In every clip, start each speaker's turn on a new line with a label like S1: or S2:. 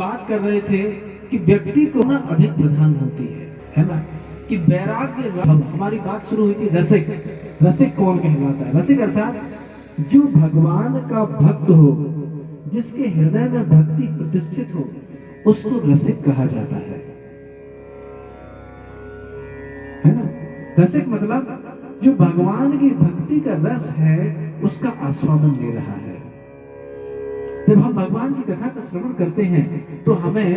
S1: बात कर रहे थे कि व्यक्ति को ना अधिक प्रधान होती है ना, कि वैराग्य। हमारी बात शुरू हुई थी रसिक। रसिक कौन कहलाता है? रसिक अर्थात जो भगवान का भक्त हो, जिसके हृदय में भक्ति प्रतिष्ठित हो, उसको रसिक कहा जाता है ना। रसिक मतलब जो भगवान की भक्ति का रस है उसका आस्वादन ले रहा है। जब हम भगवान की कथा का श्रवण करते हैं तो हमें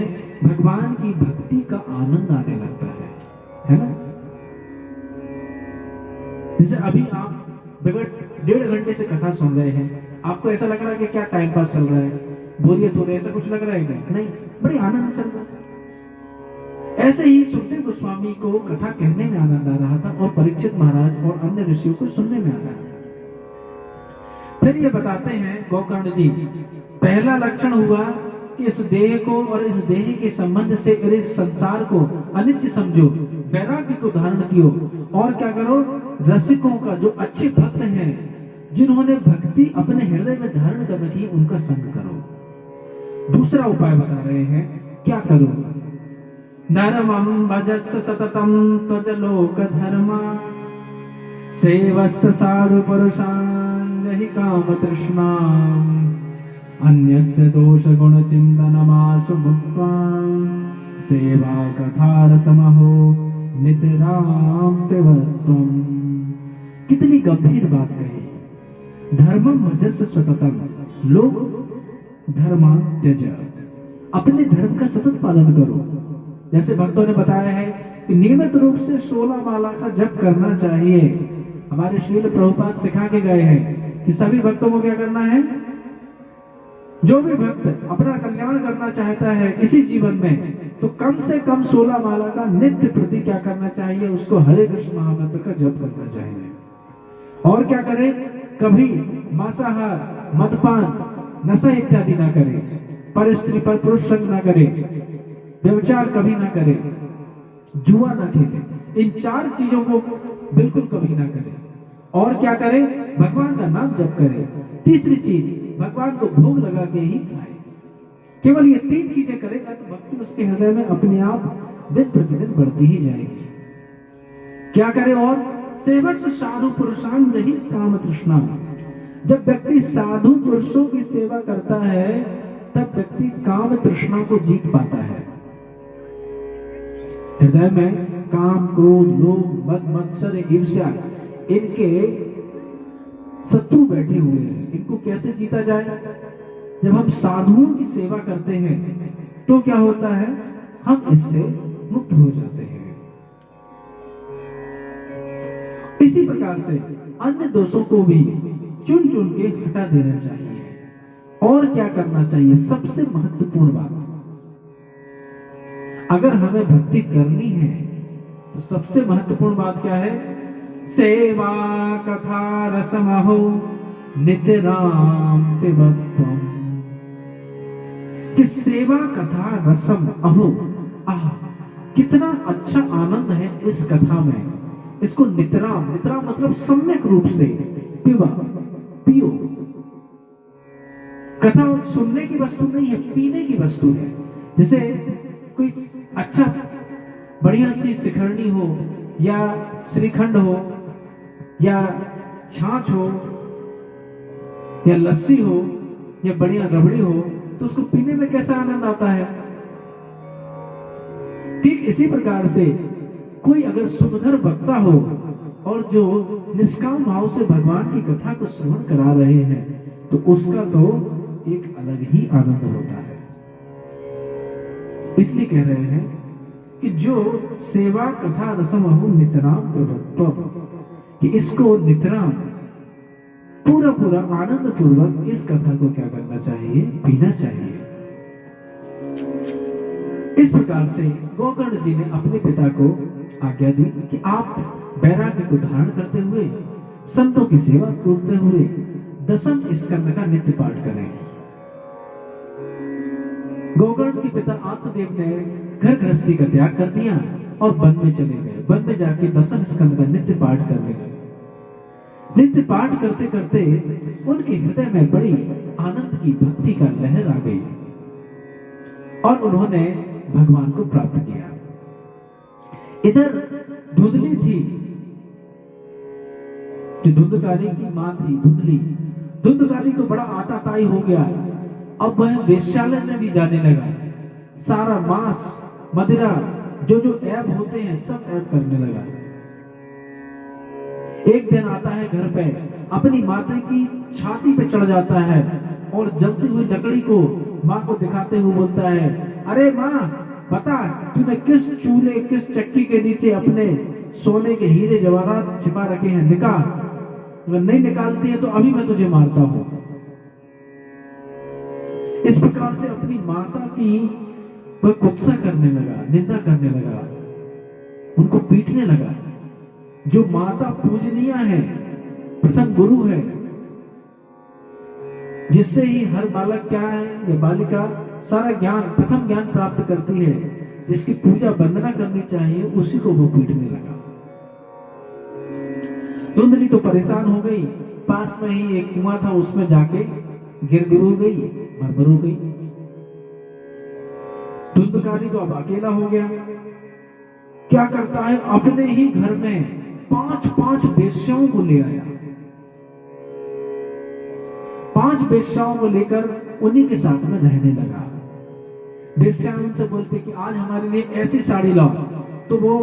S1: भगवान की भक्ति का आनंद आने लगता है ना। जैसे अभी आप विगत 1.5 घंटे से कथा सुन रहे हैं, आपको ऐसा लग रहा है कि क्या टाइम पास चल रहा है, बोरियत हो रही है, ऐसा कुछ लग रहा है क्या? नहीं, बड़ी आनंद चल रहा है। ऐसे ही सुखदेव गोस्वामी को कथा कहने में आनंद आ रहा था और परीक्षित महाराज और अन्य ऋषियों को सुनने में आ रहा था। फिर ये बताते हैं गोकर्ण जी, पहला लक्षण हुआ कि इस देह को और इस देह के संबंध से इस संसार को अनित्य समझो, वैराग्य को धारण कियो, और क्या करो, रसिकों का, जो अच्छे भक्त हैं, जिन्होंने भक्ति अपने हृदय में धारण कर रखी है, उनका संग करो। दूसरा उपाय बता रहे हैं, क्या करो? धर्मं भजस्स सततं त्वज लोक धर्मा, सेवस्स साधु पुरुषान् जहि काम तृष्णा, अन्यस्य दोष गुण चिंतनमाशु भुक्त्वा, सेवा कथा रसमहो नितराम पिबत्वम्। कितनी गंभीर बात कही। धर्मं भजस्स सततं, लोक धर्मा त्यज, अपने धर्म का सतत पालन करो। जैसे भक्तों ने बताया है कि नियमित रूप से 16 माला का जप करना चाहिए। हमारे श्रील प्रभुपाद सिखा के गए हैं कि सभी भक्तों को क्या करना है। जो भी भक्त अपना कल्याण करना चाहता है इसी जीवन में, तो कम से कम 16 माला का नित्य प्रति क्या करना चाहिए, उसको हरे कृष्ण महामंत्र का जप करना चाहिए। और क्या करे, कभी मांसाहार, मदपान, नशा इत्यादि ना करे, पर स्त्री पर पुरुष संग ना करे, व्यभिचार कभी ना करे, जुआ ना खेले, इन 4 चीजों को बिल्कुल कभी ना करे। और क्या करे, भगवान का नाम जप करे। तीसरी चीज, भगवान को भोग लगा के ही खाए। केवल ये 3 चीजें करेगा तो भक्ति उसके हृदय में अपने आप दिन प्रतिदिन बढ़ती ही जाएगी। क्या करे? और सेवस्स साधु पुरुषान् जहि काम तृष्णा, जब व्यक्ति साधु पुरुषों की सेवा करता है तब व्यक्ति काम तृष्णा को जीत पाता है। हृदय में काम, क्रोध, लोभ, मद, मत्सर, ईर्ष्या, इनके शत्रु बैठे हुए हैं। इनको कैसे जीता जाए? जब हम साधुओं की सेवा करते हैं तो क्या होता है, हम इससे मुक्त हो जाते हैं। इसी प्रकार से अन्य दोषों को भी चुन चुन के हटा देना चाहिए। और क्या करना चाहिए? सबसे महत्वपूर्ण बात, अगर हमें भक्ति करनी है तो सबसे महत्वपूर्ण बात क्या है? सेवा कथा रसमहो नितराम पिबत्वम्। कि सेवा कथा रसम अहो, आह, कितना अच्छा आनंद है इस कथा में। इसको नितराम, नितराम मतलब सम्यक रूप से, पिबा, पियो। कथा सुनने की वस्तु नहीं है, पीने की वस्तु है। जैसे कोई अच्छा बढ़िया सी शिखरणी हो, या श्रीखंड हो, या छाछ हो, या लस्सी हो, या बढ़िया रबड़ी हो, तो उसको पीने में कैसा आनंद आता है। ठीक इसी प्रकार से कोई अगर सुखधर वक्ता हो और जो निष्काम भाव से भगवान की कथा को श्रवण करा रहे हैं, तो उसका तो एक अलग ही आनंद होता है। इसलिए कह रहे हैं कि जो सेवा कथा रसमहु नितराम पिबत्वम्, कि इसको नितराम पूरा पूरा आनंद पूर्वक इस कथा को क्या करना चाहिए, पीना चाहिए। इस प्रकार से गोकर्ण जी ने अपने पिता को आज्ञा दी कि आप वैराग्य को धारण करते हुए, संतों की सेवा करते हुए 10वें स्कंद का नित्य पाठ करें। गोकर्ण के पिता आत्मदेव ने घर गृहस्थी का त्याग कर दिया और वन में चले गए। वन में जाके 10वें स्कंद का नित्य पाठ करने लगे। नित्य पाठ करते करते उनके हृदय में बड़ी आनंद की, भक्ति का लहर आ गई। और उन्होंने भगवान को प्राप्त किया। इधर धुंधली थी, जो धुंधकारी की मां थी, धुंधकारी तो बड़ा आताताई हो गया। अब वह वेश्यालय में भी जाने लगा, सारा मांस मदिरा जो जो ऐब होते हैं सब ऐब करने लगा। एक दिन आता है घर पे, अपनी माता की छाती पे चढ़ जाता है और जलती हुई लकड़ी को माँ को दिखाते हुए बोलता है, अरे माँ बता, तूने किस चूल्हे किस चक्की के नीचे अपने सोने के हीरे जवाहरात छिपा रखे हैं, निकाल। अगर नहीं निकालती है तो अभी मैं तुझे मारता हूं। इस प्रकार से अपनी माता की वह गुस्सा करने लगा, निंदा करने लगा, उनको पीटने लगा। जो माता पूजनीय है, प्रथम गुरु है, जिससे ही हर बालक क्या है या बालिका सारा ज्ञान, प्रथम ज्ञान प्राप्त करती है, जिसकी पूजा वंदना करनी चाहिए, उसी को वो पीटने लगा। धुंधली तो परेशान हो गई, पास में ही एक कुआं था, उसमें जाके गिर गई, मर हो गई। धुंधकारी तो अब अकेला हो गया। क्या करता है, अपने ही घर में 5 वेश्याओं को ले आया। 5 वेश्याओं को लेकर उन्हीं के साथ में रहने लगा। वेश्या उनसे बोलते कि आज हमारे लिए ऐसी साड़ी लाओ, तो वो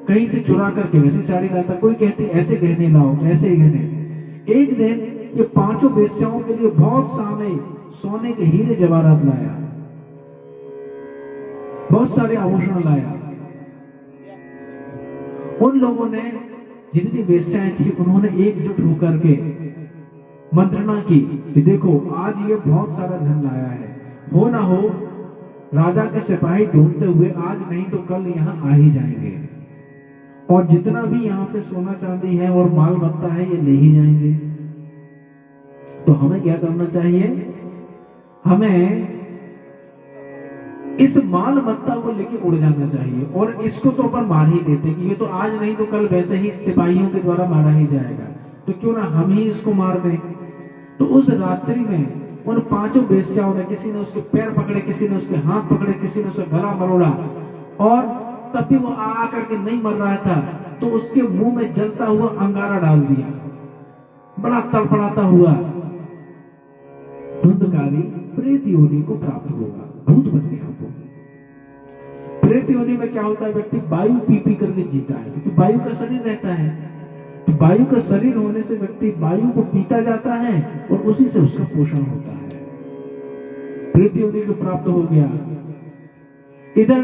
S1: कहीं से चुरा करके वैसी साड़ी लाता। कोई कहती ऐसे गहने लाओ, ऐसे ही गहने। एक दिन ये 5 वेश्याओं के लिए बहुत सारे सोने के हीरे जवाहरात लाया, बहुत सारे आभूषण लाया। उन लोगों ने, जितनी वेश्याएं थी, उन्होंने एकजुट होकर के मंत्रणा की कि देखो आज ये बहुत सारा धन लाया है, हो ना हो राजा के सिपाही ढूंढते हुए आज नहीं तो कल यहाँ आ ही जाएंगे, और जितना भी यहाँ पे सोना चांदी है और माल मत्ता है ये ले ही जाएंगे। तो हमें क्या करना चाहिए, हमें इस माल मत्ता को लेके उड़ जाना चाहिए, और इसको तो अपन मार ही देते कि ये तो आज नहीं तो कल वैसे ही सिपाहियों के द्वारा मारा ही जाएगा, तो क्यों ना हम ही इसको मार दें। तो उस रात्रि में उन 5 वेश्याओं ने, किसी ने उसके पैर पकड़े, किसी ने उसके हाथ पकड़े, किसी ने उसका गला मरोड़ा, और तब भी वो आ करके नहीं मर रहा था, तो उसके मुंह में जलता हुआ अंगारा डाल दिया, बड़ा तड़पड़ाता हुआ। धुंधकारी प्रेत योनि को प्राप्त होगा, भूत बन गया वो। प्रेत योनि में क्या होता है, व्यक्ति वायु पी पी करके जीता है, क्योंकि वायु का शरीर रहता है। तो वायु का शरीर होने से व्यक्ति वायु को पीता जाता है और उसी से उसका पोषण होता है। प्रेत योनि को प्राप्त हो गया। इधर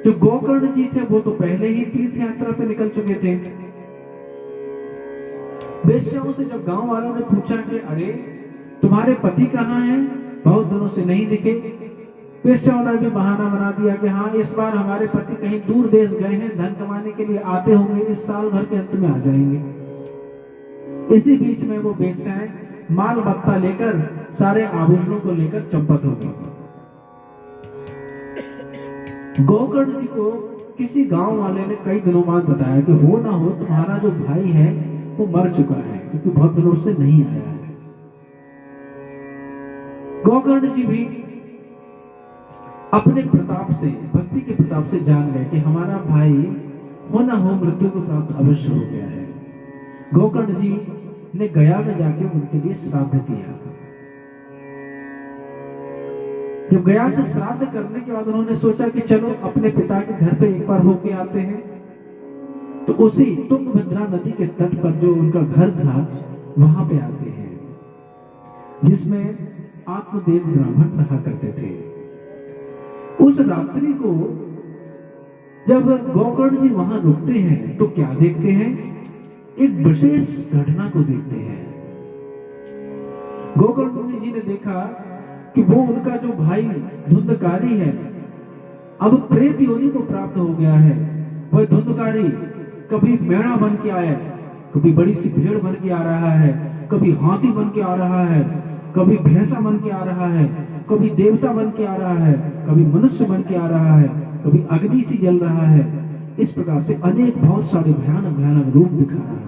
S1: जो गोकर्ण जी थे वो तो पहले ही तीर्थ यात्रा पे निकल चुके थे। वेश्याओं से जब गांव वालों ने पूछा कि अरे तुम्हारे पति कहाँ हैं, बहुत दिनों से नहीं दिखे, वेश्याओं ने भी बहाना बना दिया कि हाँ इस बार हमारे पति कहीं दूर देश गए हैं, धन कमाने के लिए आते होंगे, इस साल भर के अंत में आ जाएंगे। इसी बीच में वो वेश्याएं माल मत्ता लेकर, सारे आभूषणों को लेकर चंपत हो गई। गोकर्ण जी को किसी गांव वाले ने कई दिनों बाद बताया कि हो ना हो तुम्हारा जो भाई है वो मर चुका है, क्योंकि बहुत दिनों से नहीं आया है। गोकर्ण जी भी अपने प्रताप से, भक्ति के प्रताप से जान गए कि हमारा भाई हो ना हो मृत्यु को प्राप्त अवश्य हो गया है। गोकर्ण जी ने गया में जाके उनके लिए श्राद्ध किया। जब गया से श्राद्ध करने के बाद उन्होंने सोचा कि चलो अपने पिता के घर पे एक बार होके आते हैं। तो उसी तुंगभद्रा नदी के तट पर जो उनका घर था वहां पे आते हैं, जिसमें आत्मदेव ब्राह्मण रहा करते थे। उस रात्रि को जब गोकर्ण जी वहां रुकते हैं तो क्या देखते हैं, एक विशेष घटना को देखते हैं। गोकर्ण जी ने देखा कि वो उनका जो भाई धुंधकारी है अब प्रेत योनि को प्राप्त हो गया है। वह धुंधकारी कभी मेढ़ा बन के आया, कभी बड़ी सी भेड़ बन के आ रहा है, कभी हाथी बन के आ रहा है, कभी भैंसा बन के आ रहा है, कभी देवता बन के आ रहा है, कभी मनुष्य बन के आ रहा है, कभी अग्नि सी जल रहा है। इस प्रकार से अनेक बहुत सारे भयानक भयानक रूप दिखा रहा है।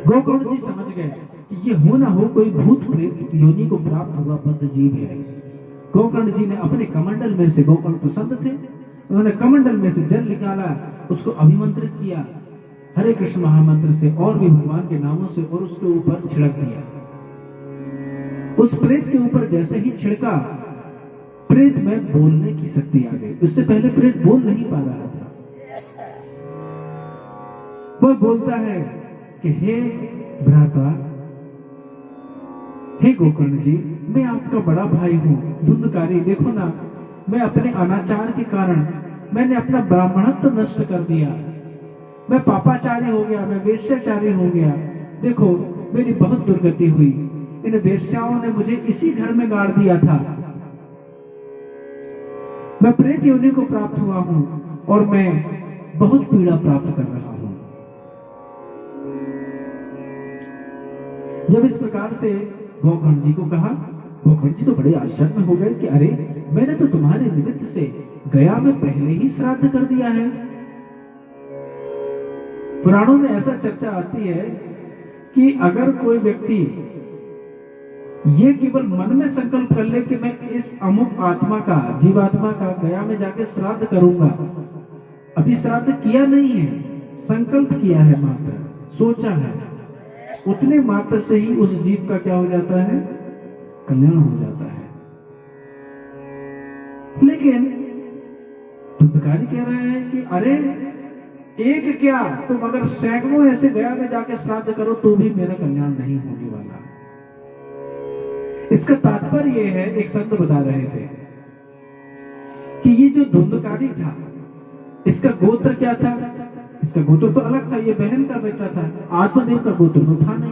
S1: गोकर्ण जी समझ गए कि ये हो ना हो कोई भूत प्रेत योनि को प्राप्त हुआ बद्ध जीव है। गोकर्ण जी ने अपने कमंडल में से, गोकर्ण तो संत थे, उन्होंने कमंडल में से जल निकाला, उसको अभिमंत्रित किया हरे कृष्ण महामंत्र से और भी भगवान के नामों से, और उसके ऊपर छिड़क दिया। उस प्रेत के ऊपर जैसे ही छिड़का, प्रेत में बोलने की शक्ति आ गई। उससे पहले प्रेत बोल नहीं पा रहा था। वह बोलता है कि हे भ्राता, हे गोकर्ण जी, मैं आपका बड़ा भाई हूं, धुंधकारी। देखो ना, मैं अपने अनाचार के कारण मैंने अपना ब्राह्मणत्व तो नष्ट कर दिया, मैं पापाचारी हो गया, मैं वेश्याचारी हो गया। देखो मेरी बहुत दुर्गति हुई, इन वेश्याओं ने मुझे इसी घर में गाड़ दिया था। मैं प्रेत योनि को प्राप्त हुआ हूं और मैं बहुत पीड़ा प्राप्त कर रहा हूं। जब इस प्रकार से गोकर्ण जी को कहा, गोकर्ण जी तो बड़े आश्चर्य में हो गए कि अरे, मैंने तो तुम्हारे निमित्त से गया में पहले ही श्राद्ध कर दिया है। पुराणों में ऐसा चर्चा आती है कि अगर कोई व्यक्ति ये केवल मन में संकल्प कर ले कि मैं इस अमुक आत्मा का, जीवात्मा का गया में जाके श्राद्ध करूंगा, अभी श्राद्ध किया नहीं है, संकल्प किया है, मात्र सोचा है, उतने मात्र से ही उस जीव का क्या हो जाता है, कल्याण हो जाता है। लेकिन धुंधकारी कह रहा है कि अरे, एक क्या, तुम अगर सैकड़ों ऐसे गया में जाके श्राद्ध करो तो भी मेरा कल्याण नहीं होने वाला। इसका तात्पर्य यह है, एक संत बता रहे थे कि ये जो धुंधकारी था, इसका गोत्र क्या था? इसका गोत्र तो अलग था, ये बहन का बेटा था, आत्मदेव का गोत्र तो था नहीं।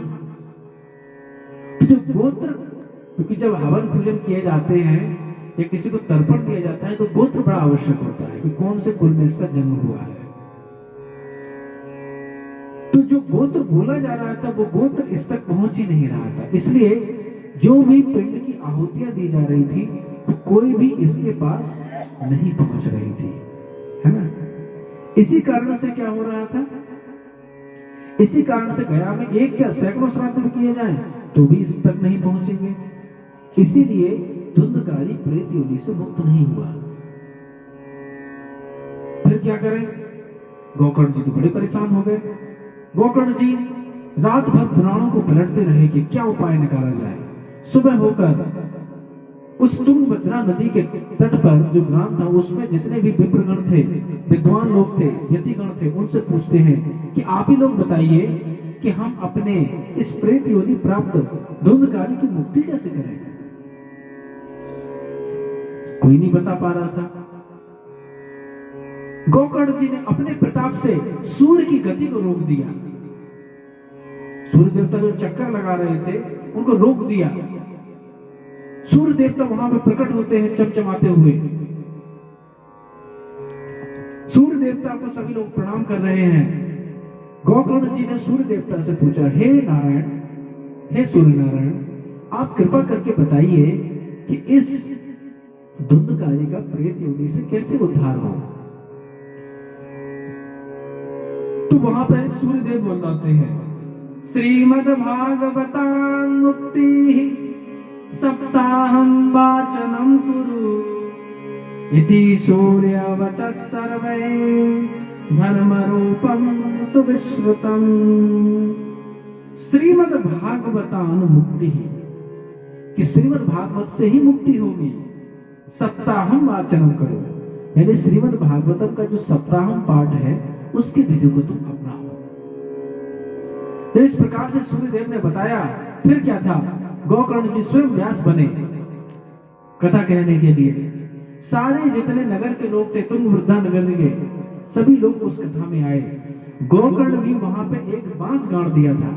S1: तो जो गोत्र, क्योंकि जब हवन पूजन किए जाते हैं या किसी को तर्पण दिया जाता है तो गोत्र बड़ा आवश्यक होता है कि कौन से कुल में इसका जन्म हुआ है। तो जो गोत्र बोला जा रहा था वो गोत्र इस तक पहुंच ही नहीं रहा था, इसलिए जो भी पिंड की आहुतियां दी जा रही थी तो कोई भी इसके पास नहीं पहुंच रही थी, है ना। इसी कारण से क्या हो रहा था, इसी कारण से गया में एक क्या सैकड़ों श्राद्ध भी किए जाएं तो भी इस तक नहीं पहुंचेंगे। इसीलिए धुंधकारी प्रेत योनि से मुक्त नहीं हुआ। फिर क्या करें? गोकर्ण जी तो बड़े परेशान हो गए। गोकर्ण जी रात भर पुराणों को पलटते रहे कि क्या उपाय निकाला जाए। सुबह होकर उस तुंगभद्रा नदी के तट पर जो ग्राम था, उसमें जितने भी विप्रगण थे, विद्वान लोग थे, यतिगण थे, उनसे पूछते हैं कि आप ही लोग बताइए कि हम अपने इस प्रेत योनि प्राप्त धुंधकारी की मुक्ति कैसे करें। कोई नहीं बता पा रहा था। गोकर्ण जी ने अपने प्रताप से सूर्य की गति को रोक दिया। सूर्य देवता जो चक्कर लगा रहे थे उनको रोक दिया। सूर्य देवता वहां पर प्रकट होते हैं चमचमाते हुए। सूर्य देवता को सभी लोग प्रणाम कर रहे हैं। गोकर्ण जी ने सूर्य देवता से पूछा, हे नारायण, हे सूर्य नारायण, आप कृपा करके बताइए कि इस धुंधकारी का प्रेत योनि से कैसे उद्धार हो। तो वहां पर सूर्य देव बताते हैं, श्रीमद् भागवतां मुक्ति सप्ताहं वाचनं कुरु इति सूर्यवचः सर्वै धर्मरूपं तु विश्रुतम्। श्रीमद् भागवतानु मुक्ति, कि श्रीमद् भागवत से ही मुक्ति होगी। सप्ताहं वाचनं करो, यानी श्रीमद् भागवतम का जो सप्ताहम पाठ है उसकी विधि को तुम अपनाओ। तो इस प्रकार से सूर्यदेव ने बताया। फिर क्या था, गोकर्ण जी स्वयं व्यास बने कथा कहने के लिए। सारे जितने नगर के लोग थे, तुंगभद्रा नगर के सभी लोग उस कथा में आए। गोकर्ण भी वहां पे एक बांस गाड़ दिया था।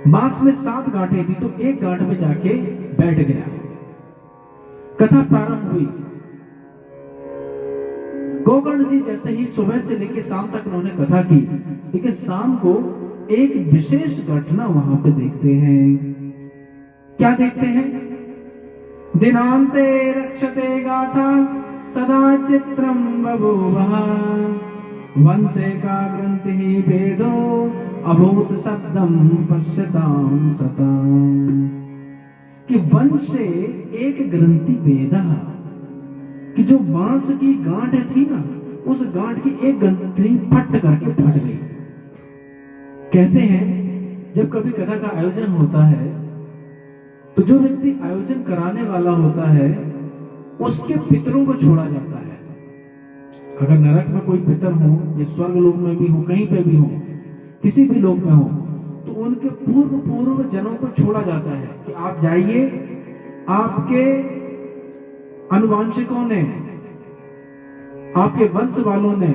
S1: बांस में 7 गांठें थी, तो एक गांठ में जाके बैठ गया। कथा प्रारंभ हुई। गोकर्ण जी जैसे ही सुबह से लेकर शाम तक उन्होंने कथा की, लेकिन शाम को एक विशेष घटना वहां पे देखते हैं। क्या देखते हैं? दिनांते रक्षते गाथा तदा चित्रम बभूवः वंशे का ग्रंथि भेदो अभूत शब्दम पश्यताम सताम। कि वंश से एक ग्रंथि भेदा, कि जो बांस की गांठ थी ना, उस गांठ की एक ग्रंथि फट करके फट गई। कहते हैं जब कभी कथा का आयोजन होता है तो जो व्यक्ति आयोजन कराने वाला होता है उसके पितरों को छोड़ा जाता है। अगर नरक में कोई पितर हो या स्वर्ग लोक में भी हो, कहीं पे भी हो, किसी भी लोक में हो, तो उनके पूर्व जनों को छोड़ा जाता है कि आप जाइए, आपके अनुवांशिकों ने, आपके वंश वालों ने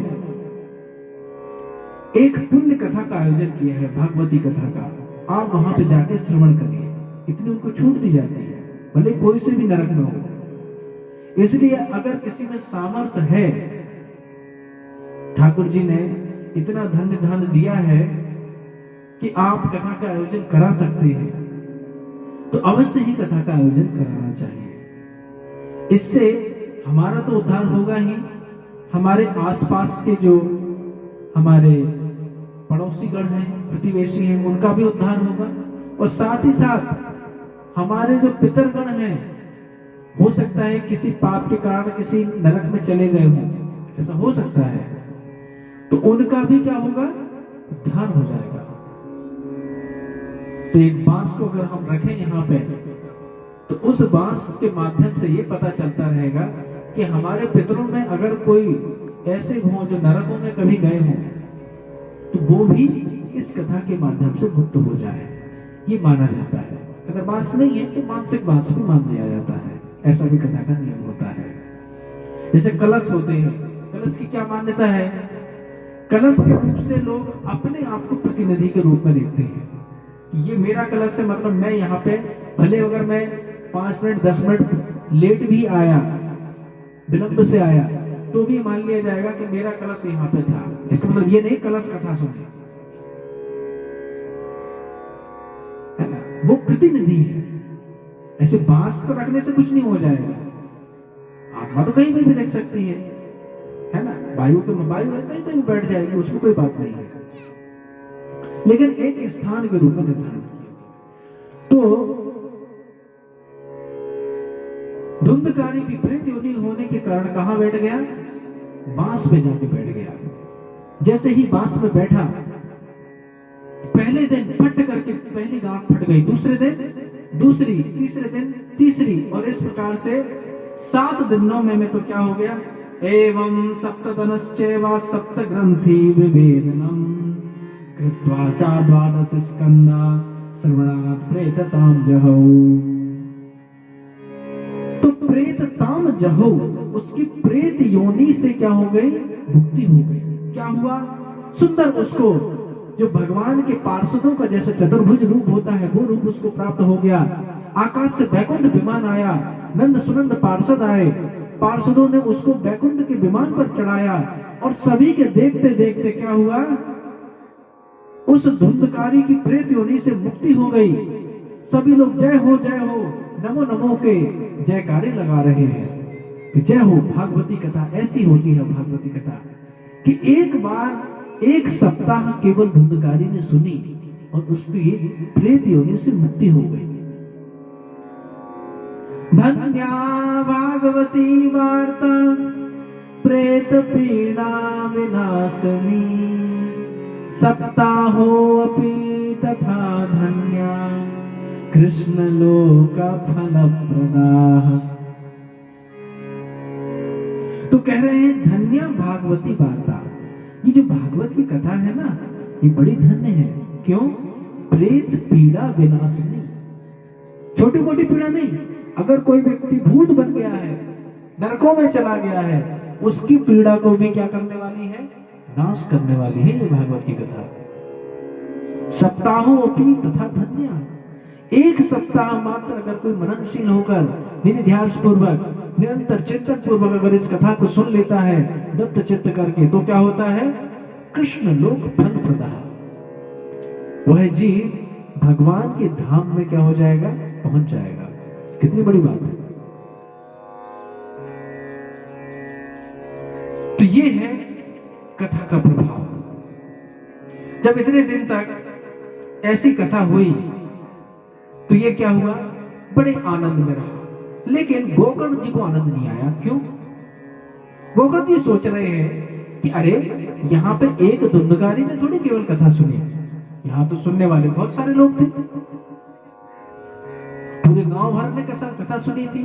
S1: एक पुण्य कथा का आयोजन किया है, भागवती कथा का, आप वहां पे जाके श्रवण करिए। इतनी उनको छूट दी जाती है, भले कोई से भी नरक में हो। इसलिए अगर किसी में सामर्थ्य है, ठाकुर जी ने इतना धन दिया है कि आप कथा का आयोजन करा सकते हैं, तो अवश्य ही कथा का आयोजन कराना चाहिए। इससे हमारा तो उद्धार होगा ही, हमारे आसपास के जो हमारे पड़ोसी गण हैं, प्रतिवेशी हैं, उनका भी उद्धार होगा, और साथ ही साथ हमारे जो पितरगण हैं, हो सकता है किसी पाप के कारण किसी नरक में चले गए हों, ऐसा हो सकता है, तो उनका भी क्या होगा, उद्धार हो जाएगा। तो एक बांस को अगर हम रखें यहाँ पे, तो उस बांस के माध्यम से ये पता चलता रहेगा कि हमारे पितरों में अगर कोई ऐसे हों जो नरकों में कभी गए हों, तो वो भी इस कथा के माध्यम से मुक्त हो जाए, ये माना जाता है। अगर बांस नहीं है तो मानसिक बांस भी मान लिया जाता है, ऐसा भी कथा का नियम होता है। जैसे कलश होते हैं, कलश की क्या मान्यता है, कलश के रूप से लोग अपने आप को प्रतिनिधि के रूप में देखते हैं कि ये मेरा कलश है, मतलब मैं यहाँ पे भले अगर मैं 5 मिनट 10 मिनट लेट भी आया, विलंब से आया, तो भी मान लिया जाएगा कि मेरा कलश यहाँ पे था। इसका मतलब ये नहीं कलश कथा सुने, है ना, वो प्रतिनिधि है। ऐसे बांस को रखने से कुछ नहीं हो जाएगा, आत्मा तो कहीं भी रख सकती है ना, वायु है, कहीं भी बैठ जाएगी, उसमें कोई बात नहीं है, लेकिन एक स्थान के रूप में निर्धारण किया। तो धुंधकारी विपरीत योनि होने के कारण कहां बैठ गया, बांस पे जाके बैठ गया। जैसे ही बांस में बैठा, पहले दिन फट करके पहली गांठ फट गई, दूसरे दिन दूसरी, तीसरे दिन तीसरी, और इस प्रकार से 7 दिनों में तो क्या हो गया, एवं सप्तदनश्चैव सप्त ग्रंथि विभेदनम कृत्वा च 12 स्कंदा श्रवणात् प्रेतताम जहौ। तो प्रेतताम जहौ, उसकी प्रेत योनि से क्या हो गई, मुक्ति हो गई। क्या हुआ, सुंदर उसको जो भगवान के पार्षदों का जैसे चतुर्भुज रूप होता है, वो रूप उसको प्राप्त हो गया। आकाश से बैकुंठ विमान आया, नंद सुनंद पार्षद आए, पार्षदों ने उसको बैकुंठ के विमान पर चढ़ाया, और सभी के देखते देखते क्या हुआ, उस धुंधकारी की प्रेत योनि से मुक्ति हो गई। सभी लोग जय हो नमो नमो के जयकारे लगा रहे हैं कि जय हो। भागवती कथा ऐसी होती है, भागवती कथा कि एक बार 1 सप्ताह केवल धुंधकारी ने सुनी और उसकी प्रेत योनि से मुक्ति हो गई। धन्या भागवती वार्ता प्रेत पीड़ा विनाशनी, सप्ताहो अपि तथा धन्या कृष्ण लोक फलप्रदाः। तो कह रहे हैं धन्य भागवती वार्ता, ये जो भागवत की कथा है ना, ये बड़ी धन्य है। क्यों, प्रेत पीड़ा विनाशनी, छोटी मोटी पीड़ा नहीं। अगर कोई व्यक्ति भूत बन गया है, नरकों में चला गया है, उसकी पीड़ा को भी क्या करने वाली है, नाश करने वाली है ये भागवत की कथा। सप्ताहों अपि तथा धन्य, 1 सप्ताह मात्र अगर कोई मननशील होकर निधिध्यास पूर्वक निरंतर चिंतन पूर्वक अगर इस कथा को सुन लेता है दत्त चित्त करके, तो क्या होता है, कृष्ण लोक फल प्रदाः, वह जीव भगवान के धाम में क्या हो जाएगा, पहुंच जाएगा। कितनी बड़ी बात है। तो ये है कथा का प्रभाव। जब इतने दिन तक ऐसी कथा हुई तो ये क्या हुआ, बड़े आनंद में रहा। लेकिन गोकर्ण जी को आनंद नहीं आया। क्यों? गोकर्ण जी सोच रहे हैं कि अरे यहाँ पे एक धुंधकारी ने थोड़ी केवल कथा सुनी, यहाँ तो सुनने वाले बहुत सारे लोग थे, पूरे गांव भर ने कथा सुनी थी।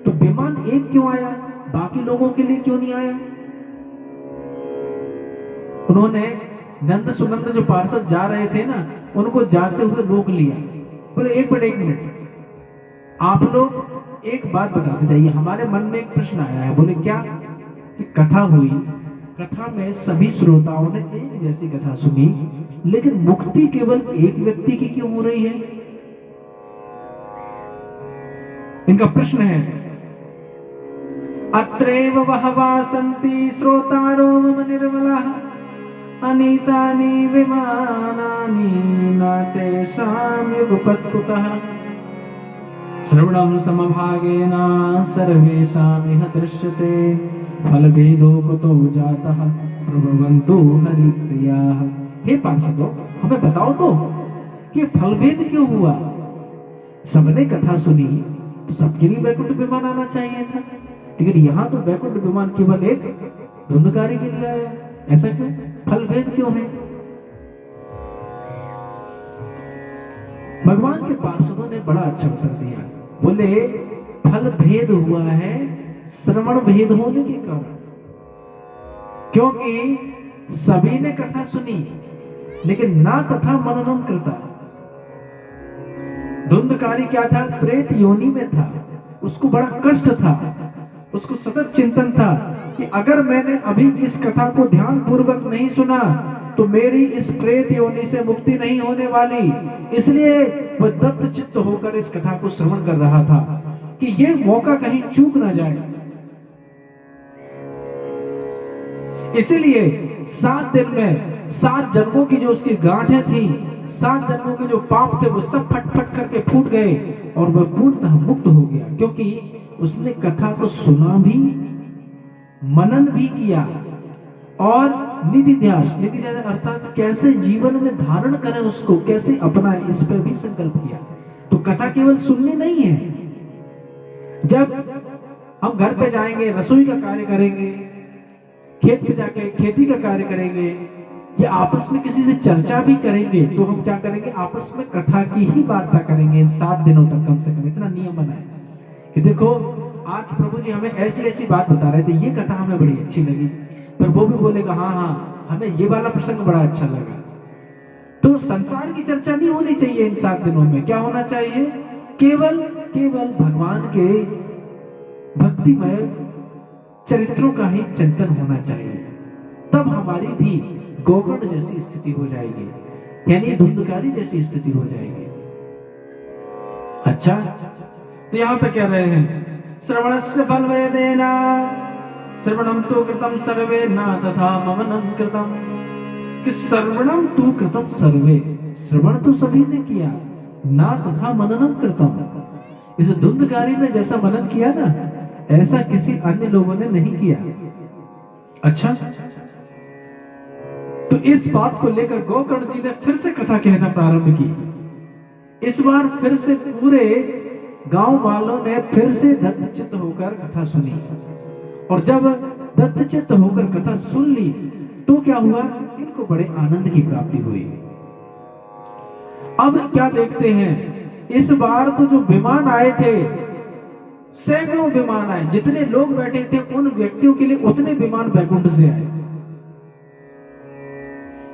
S1: तो विमान एक क्यों आया, बाकी लोगों के लिए क्यों नहीं आया? उन्होंने नंद सुनंद जो पार्षद जा रहे थे ना, उनको जाते हुए रोक लिया। बोले एक मिनट, आप लोग एक बात बताते जाइए, हमारे मन में एक प्रश्न आया है। बोले क्या? कि कथा हुई, कथा में सभी श्रोताओं ने एक जैसी कथा सुनी, लेकिन मुक्ति केवल एक व्यक्ति की क्यों हो रही है? इनका प्रश्न है। अत्रैव बहवः सन्ति श्रोतारो मम निर्मलाः, अनीतानि विमानानि न तेषां युगपत्कुतः। श्रवणं समभागेन सर्वेषामिह दृश्यते, फलभेदो कुतो जातः प्रभवन्तु हरिप्रियाः। हे पार्षदों, हमें बताओ तो कि फलभेद क्यों हुआ? सबने कथा सुनी तो सबके लिए वैकुंठ विमान आना चाहिए था, लेकिन यहाँ तो वैकुंठ विमान केवल एक धुंधकारी के लिए आया। ऐसा क्यों? फलभेद क्यों है? भगवान के पार्षदों ने बड़ा अच्छा उत्तर दिया। बोले फल भेद हुआ है श्रवण भेद होने के कारण, क्योंकि सभी ने कथा सुनी लेकिन ना तथा मननम कृता। धुंधकारी क्या था? प्रेत योनि में था, उसको बड़ा कष्ट था, उसको सतत चिंतन था कि अगर मैंने अभी इस कथा को ध्यान पूर्वक नहीं सुना तो मेरी इस प्रेत योनि से मुक्ति नहीं होने वाली। इसलिए वह दत्त चित्त होकर इस कथा को श्रवण कर रहा था कि ये मौका कहीं चूक ना जाए। इसीलिए 7 दिन में 7 जन्मों की जो उसकी गांठें थी, 7 जन्मों के जो पाप थे, वो सब फट फट करके फूट गए और वह पूर्णतः मुक्त हो गया, क्योंकि उसने कथा को सुना भी, मनन भी किया और निधिध्यास अर्थात कैसे जीवन में धारण करें उसको, कैसे अपनाएं, इस पर भी संकल्प किया। तो कथा केवल सुननी नहीं है। जब हम घर पे जाएंगे, रसोई का कार्य करेंगे, खेत पे जाके खेती का कार्य करेंगे, या आपस में किसी से चर्चा भी करेंगे, तो हम क्या करेंगे? आपस में कथा की ही वार्ता करेंगे 7 दिनों तक कम से कम। इतना नियम बनाए कि देखो आज प्रभु जी हमें ऐसी ऐसी बात बता रहे थे, ये कथा हमें बड़ी अच्छी लगी, पर वो भी बोलेगा हाँ हमें ये वाला प्रसंग बड़ा अच्छा लगा। तो संसार की चर्चा नहीं होनी चाहिए इन 7 दिनों में। क्या होना चाहिए? केवल भगवान के भक्तिमय चरित्रों का ही चिंतन होना चाहिए। तब हमारी भी गोकर्ण जैसी स्थिति हो जाएगी, यानी धुंधकारी जैसी स्थिति हो जाएगी। अच्छा, तो यहाँ पे कह रहे हैं श्रवणस्य फलवेदेन श्रवणम तु कृतम सर्वे न तथा मननं कृतम। कि श्रवणम तु कृतम सर्वे, श्रवण तो सभी ने किया, ना तथा मननं कृतम। इस धुंधकारी ने जैसा मनन किया ना, ऐसा किसी अन्य लोगों ने नहीं किया। अच्छा, तो इस बात को लेकर गोकर्ण जी ने फिर से कथा कहना प्रारंभ की। इस बार फिर से पूरे गांव वालों ने फिर से दत्तचित्त होकर कथा सुनी, और जब दत्तचित्त होकर कथा सुन ली तो क्या हुआ? इनको बड़े आनंद की प्राप्ति हुई। अब क्या देखते हैं, इस बार तो जो विमान आए थे, सैकड़ों विमान आए, जितने लोग बैठे थे उन व्यक्तियों के लिए उतने विमान वैकुंठ से आए।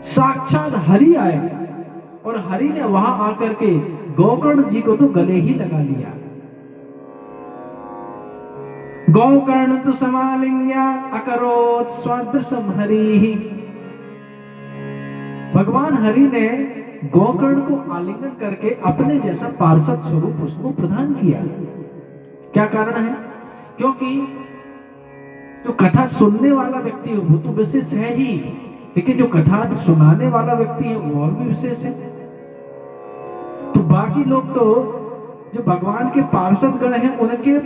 S1: साक्षात हरि आए और हरि ने वहां आकर के गोकर्ण जी को तो गले ही लगा लिया। गोकर्ण तो समालिंग्या अकरोत् स्वादृशम हरि। भगवान हरि ने गोकर्ण को आलिंगन करके अपने जैसा पार्षद स्वरूप उसको प्रदान किया। क्या कारण है? क्योंकि जो कथा सुनने वाला व्यक्ति है वो तो विशेष है ही, लेकिन जो कथा सुनाने वाला व्यक्ति है वो और भी विशेष है। तो बाकी लोग तो जो भगवान के पार्षद गण हैं उनके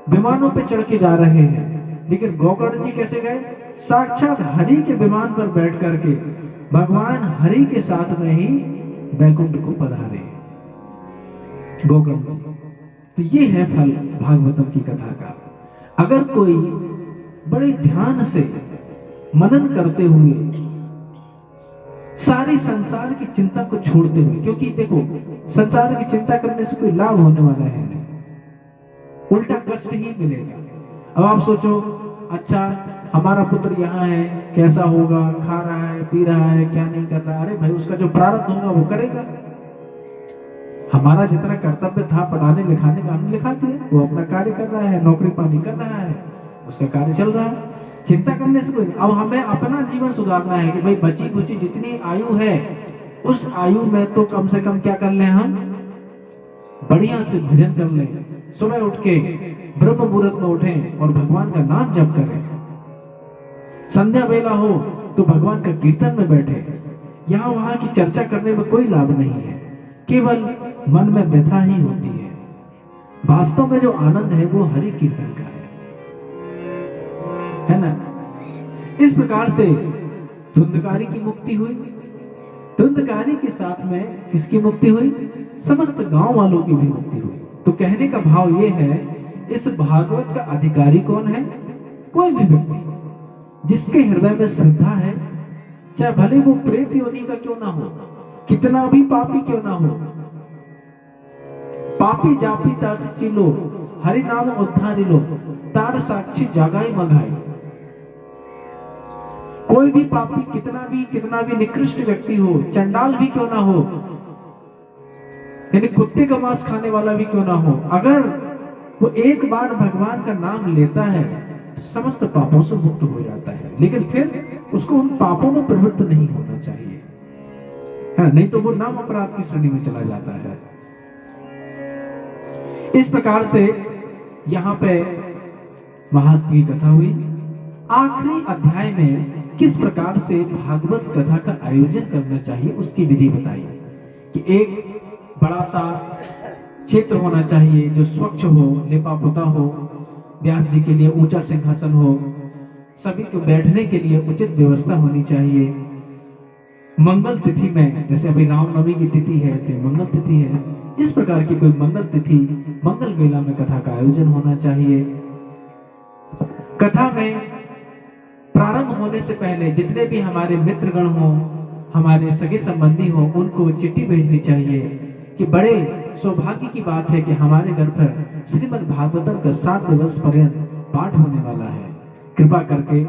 S1: विमानों पे चढ़ के जा रहे हैं, लेकिन गोकर्ण जी कैसे गए? साक्षात हरि के विमान पर बैठ करके भगवान हरि के साथ में ही वैकुंठ को पधारे गोकर्ण जी। तो ये है फल भागवतम की कथा का। अगर कोई बड़े ध्यान से मनन करते हुए सारी संसार की चिंता को छोड़ते हुए, क्योंकि देखो संसार की चिंता करने से कोई लाभ होने वाला है नहीं, उल्टा कष्ट ही मिलेगा। अब आप सोचो, अच्छा हमारा पुत्र यहाँ है, कैसा होगा, खा रहा है, पी रहा है, क्या नहीं कर रहा है। अरे भाई, उसका जो प्रारब्ध होगा वो करेगा। हमारा जितना कर्तव्य था पढ़ाने लिखाने का, हमने लिखा दिया, वो अपना कार्य कर रहा है, नौकरी पानी कर रहा है, उसका कार्य चल रहा है, चिंता करने से कोई नहीं। अब हमें अपना जीवन सुधारना है कि भाई बची खुची जितनी आयु है उस आयु में तो कम से कम क्या कर लें, हम बढ़िया से भजन कर लें, सुबह उठ के ब्रह्म मुहूर्त में उठें और भगवान का नाम जप करें, संध्या वेला हो तो भगवान का कीर्तन में बैठे। यहाँ वहां की चर्चा करने में कोई लाभ नहीं है, केवल मन में व्यथा ही होती है। वास्तव में जो आनंद है वो हरि कीर्तन का है ना। इस प्रकार से धुंधकारी की मुक्ति हुई। धुंधकारी के साथ में किसकी मुक्ति हुई? समस्त गांव वालों की भी मुक्ति हुई। तो कहने का भाव ये है, इस भागवत का अधिकारी कौन है? कोई भी व्यक्ति जिसके हृदय में श्रद्धा है, चाहे भले वो प्रेत योनि का क्यों ना हो, कितना भी पापी क्यों ना हो, पापी जापी तात चिलो हरि नाम उद्धारी लो तार साक्षी जागाई मघाई। कोई भी पापी कितना भी निकृष्ट व्यक्ति हो, चंडाल भी क्यों ना हो, यानी कुत्ते का मांस खाने वाला भी क्यों ना हो, अगर वो एक बार भगवान का नाम लेता है तो समस्त पापों से मुक्त हो जाता है। लेकिन फिर उसको उन पापों में प्रवृत्त नहीं होना चाहिए, है नहीं तो वो नाम अपराध की श्रेणी में चला जाता है। इस प्रकार से यहां पे महात्मा की कथा हुई। आखिरी अध्याय में किस प्रकार से भागवत कथा का आयोजन करना चाहिए उसकी विधि बताई कि एक बड़ा सा क्षेत्र होना चाहिए जो स्वच्छ हो, लेपा पोता हो, व्यास जी के लिए ऊंचा सिंहासन हो, सभी को बैठने के लिए उचित व्यवस्था होनी चाहिए। मंगल तिथि में, जैसे अभी रामनवमी की तिथि है तो मंगल तिथि है, इस प्रकार की कोई मंगल तिथि, मंगल वेला में कथा का आयोजन होना चाहिए। कथा में प्रारंभ होने से पहले जितने भी हमारे मित्रगण हो, हमारे सगे संबंधी हो, उनको चिट्ठी भेजनी चाहिए कि बड़े सौभाग्य की बात है कि हमारे घर पर श्रीमद् भागवतम का 7 दिवस पर्यंत पाठ होने वाला है। कृपा करके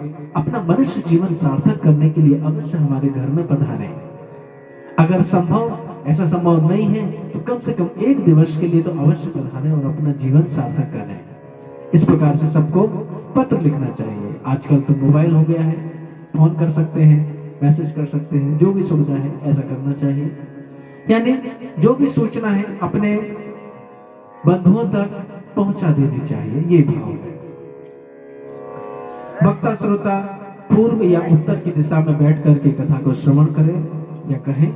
S1: अपना मनुष्य जीवन सार्थक करने के लिए अवश्य हमारे घर में पधारें। अगर ऐसा संभव नहीं है तो कम से कम 1 दिवस के लिए तो अवश्य पधारें और अपना जीवन सार्थक करें। इस प्रकार से सबको पत्र लिखना चाहिए। आजकल तो मोबाइल हो गया है, फोन कर सकते हैं, मैसेज कर सकते हैं, जो भी सुविधा है ऐसा करना चाहिए। यानी जो भी सूचना है अपने बंधुओं तक पहुंचा देनी चाहिए, ये भाव है। वक्ता श्रोता पूर्व या उत्तर की दिशा में बैठ करके कथा को श्रवण करें या कहें।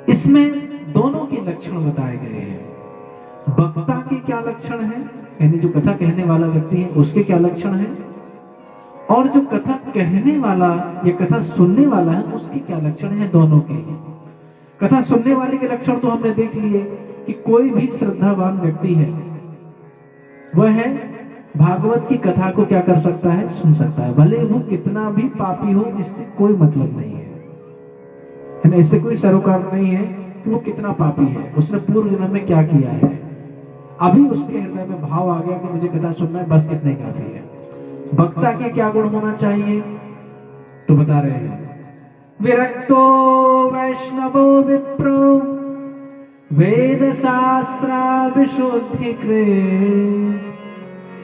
S1: इसमें दोनों के लक्षण बताए गए हैं। वक्ता के क्या लक्षण है, यानी जो कथा कहने वाला व्यक्ति है उसके क्या लक्षण है, और जो कथा कहने वाला या कथा सुनने वाला है उसके क्या लक्षण है, दोनों के। कथा सुनने वाले के लक्षण तो हमने देख लिए कि कोई भी श्रद्धावान व्यक्ति है वह है भागवत की कथा को क्या कर सकता है, सुन सकता है, भले वो कितना भी पापी हो, इससे कोई मतलब नहीं है ना। इससे कोई सरोकार नहीं है कि वो कितना पापी है, उसने पूर्व जन्म में क्या किया है। अभी उसके हृदय में भाव आ गया कि मुझे कथा सुनना है, बस इतने काफी है। वक्ता के क्या गुण होना चाहिए तो बता रहे हैं, विरक्तो वैष्णवो विप्रो वेद शास्त्रा विशुद्धि कृत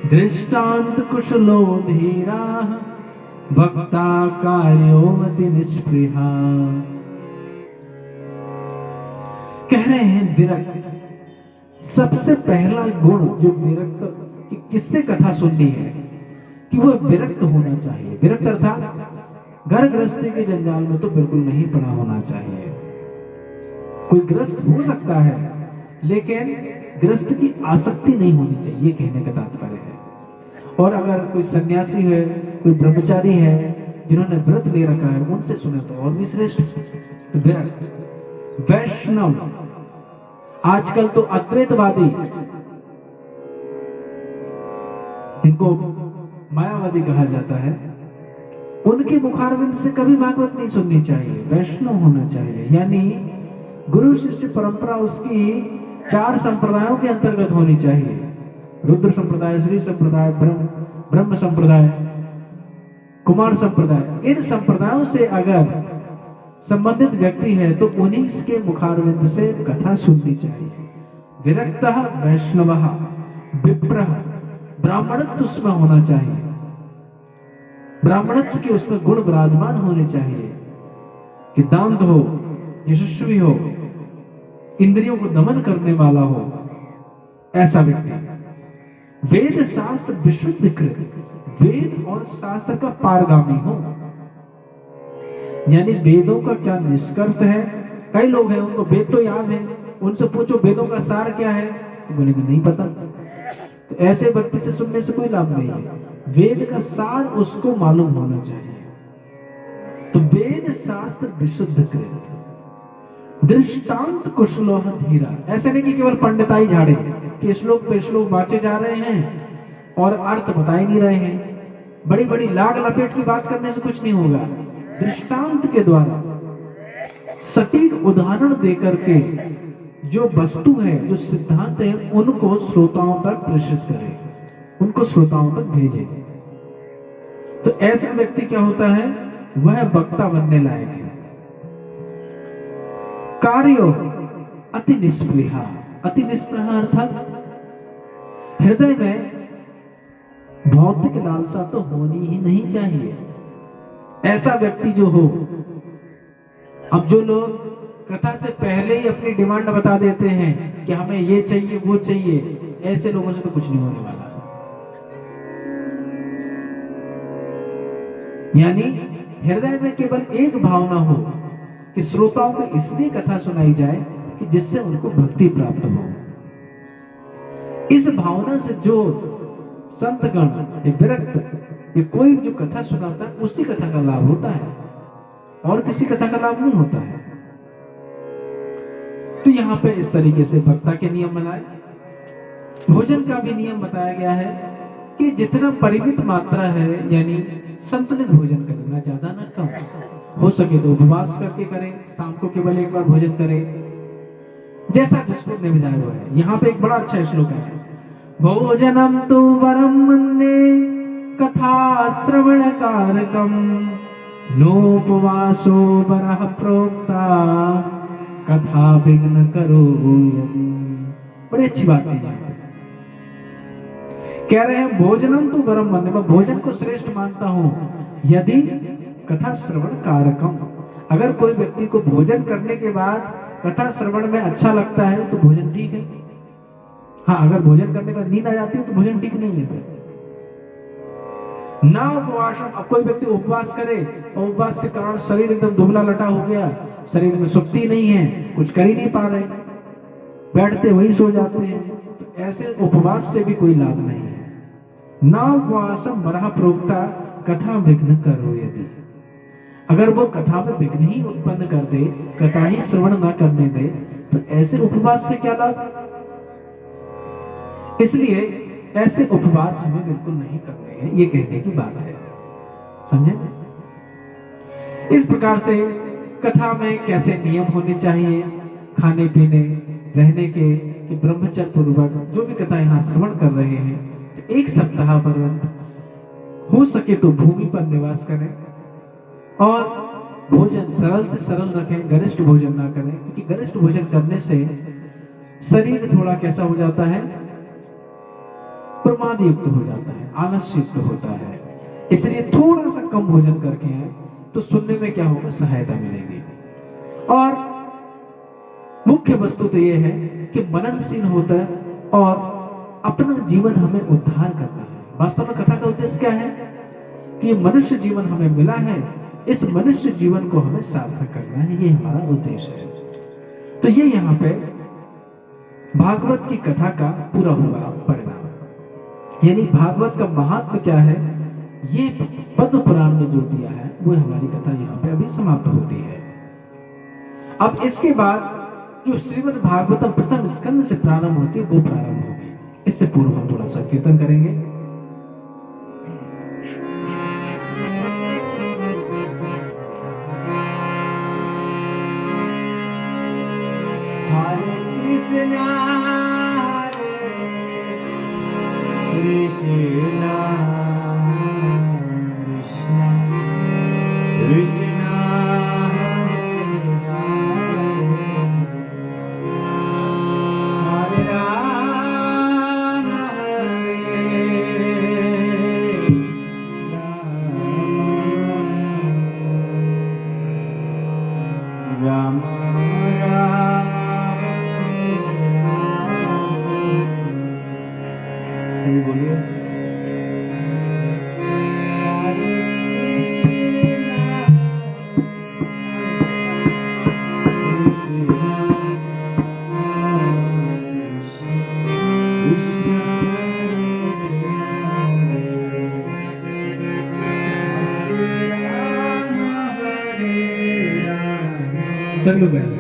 S1: दृष्टांत कुशलो धीरा वक्ता कार्योमति निष्पृहा। कह रहे हैं विरक्त, सबसे पहला गुण जो विरक्त कि किससे कथा सुननी है कि वह विरक्त होना चाहिए। विरक्त अर्थात घर गृहस्थी के जंजाल में तो बिल्कुल नहीं पड़ा होना चाहिए। कोई ग्रस्त हो सकता है लेकिन गृहस्थ की आसक्ति नहीं होनी चाहिए, कहने का तात्पर्य है। और अगर कोई सन्यासी है, कोई ब्रह्मचारी है जिन्होंने व्रत ले रखा है, उनसे सुने तो और भी श्रेष्ठ। तो विरक्त वैष्णव, आजकल तो अद्वैतवादी, इनको मायावादी कहा जाता है, उनके मुखारविंद से कभी भागवत नहीं सुननी चाहिए, वैष्णव होना चाहिए। यानी गुरु शिष्य परंपरा उसकी 4 संप्रदायों के अंतर्गत होनी चाहिए। रुद्र संप्रदाय, श्री संप्रदाय, ब्रह्म संप्रदाय, कुमार संप्रदाय। इन संप्रदायों से अगर संबंधित व्यक्ति है तो उन्हीं के मुखारविंद से कथा सुननी चाहिए। विरक्तः वैष्णवः विप्रः, ब्राह्मणत्व उसमें होना चाहिए, ब्राह्मणत्व के उसमें गुण विराजमान होने चाहिए कि दांत हो, यशस्वी हो, इंद्रियों को दमन करने वाला हो, ऐसा व्यक्ति। वेद शास्त्र विशुद्ध कृत, वेद और शास्त्र का पारगामी हो। यानी वेदों का क्या निष्कर्ष है। कई लोग हैं उनको वेद तो याद है, उनसे पूछो वेदों का सार क्या है तो बोलेंगे नहीं पता। तो ऐसे व्यक्ति से सुनने से कोई लाभ नहीं है। वेद का सार उसको मालूम होना चाहिए। तो वेद शास्त्र विशुद्ध कृत, दृष्टांत कुशलोह धीरा। ऐसे नहीं कि केवल पंडिताई झाड़े कि श्लोक पे श्लोक बाँचे जा रहे हैं और अर्थ बता ही नहीं रहे हैं। बड़ी बड़ी लाग लपेट की बात करने से कुछ नहीं होगा। दृष्टांत के द्वारा सटीक उदाहरण देकर के जो वस्तु है, जो सिद्धांत है, उनको श्रोताओं तक प्रेषित करे, उनको श्रोताओं तक भेजे। तो ऐसा व्यक्ति क्या होता है, वह वक्ता बनने लायक है। कार्यो अति निष्प्रिया, अति निष्प्रिया अर्थात हृदय में भौतिक लालसा तो होनी ही नहीं चाहिए। ऐसा व्यक्ति जो हो, अब जो लोग कथा से पहले ही अपनी डिमांड बता देते हैं कि हमें ये चाहिए वो चाहिए, ऐसे लोगों से तो कुछ नहीं होने वाला। यानी हृदय में केवल एक भावना हो कि श्रोताओं को इसलिए कथा सुनाई जाए कि जिससे उनको भक्ति प्राप्त हो। इस भावना से जो संतगण या विरक्त या कोई जो कथा सुनाता है, उसी कथा का लाभ होता है और किसी कथा का लाभ नहीं होता है। तो यहाँ पे इस तरीके से वक्ता के नियम बनाए। भोजन का भी नियम बताया गया है कि जितना परिमित मात्रा है, यानी संतुलित भोजन करें, ना ज्यादा ना कम। हो सके तो उपवास करके करें, शाम को केवल एक बार भोजन करें, जैसा जिसको निभाया हुआ है। यहाँ पे एक बड़ा अच्छा श्लोक है, भोजनम तु वरम मन्ये कथा श्रवण कारकम नोपवासो वरः प्रोक्ता कथा विघ्न करो यदि। बड़ी अच्छी बात है। कह रहे हैं भोजनम तो वरम मन्ये, मैं भोजन को श्रेष्ठ मानता हूं यदि कथा श्रवण कारकम। अगर कोई व्यक्ति को भोजन करने के बाद कथा श्रवण में अच्छा लगता है तो भोजन ठीक है। हाँ, अगर भोजन करने का नींद आ जाती है तो भोजन ठीक नहीं है। फिर ना उपवास, अब कोई व्यक्ति उपवास करे और उपवास के कारण शरीर एकदम दुबला लटा हो गया, शरीर में शक्ति नहीं है, कुछ कर ही नहीं पा रहे, बैठते वही सो जाते हैं, तो ऐसे उपवास से भी कोई लाभ नहीं है। ना उपवासम वरः प्रोक्ता कथा विघ्न करो यदि। अगर वो कथा में विघ्न ही उत्पन्न कर दे, कथा ही श्रवण ना करने दे, तो ऐसे उपवास से क्या लाभ। इसलिए ऐसे उपवास हमें बिल्कुल नहीं करने हैं, ये कहने की बात है। समझे? इस प्रकार से कथा में कैसे नियम होने चाहिए खाने पीने रहने के, कि ब्रह्मचर्य पूर्वक जो भी कथा यहाँ श्रवण कर रहे हैं तो 1 सप्ताह पर्यंत हो सके तो भूमि पर निवास करें और भोजन सरल से सरल रखें, गरिष्ठ भोजन ना करें, क्योंकि गरिष्ठ भोजन करने से शरीर थोड़ा कैसा हो जाता है, प्रमाद युक्त हो जाता है, आलस्य युक्त होता है। इसलिए थोड़ा सा कम भोजन करके हैं तो सुनने में क्या होगा, सहायता मिलेगी। और मुख्य वस्तु तो यह है कि मननशील होता है और अपना जीवन हमें उद्धार करना है। वास्तव में कथा का उद्देश्य क्या है कि मनुष्य जीवन हमें मिला है, इस मनुष्य जीवन को हमें सार्थक करना है, ये हमारा उद्देश्य है। तो ये यहाँ पे भागवत की कथा का पूरा हुआ परिणाम। यानी भागवत का महात्म क्या है ये पद्म पुराण में जो दिया है वो हमारी कथा यहाँ पे अभी समाप्त होती है। अब इसके बाद जो श्रीमद् भागवतम प्रथम स्कंद से प्रारंभ होती है वो प्रारंभ होगी। इससे पूर्व हम थोड़ा सा कीर्तन करेंगे।
S2: हरे कृष्णा कृष्णा कृष्णा कृष्णा हरे राम राम राम सही बोलिए।
S1: सब लोग गाइए।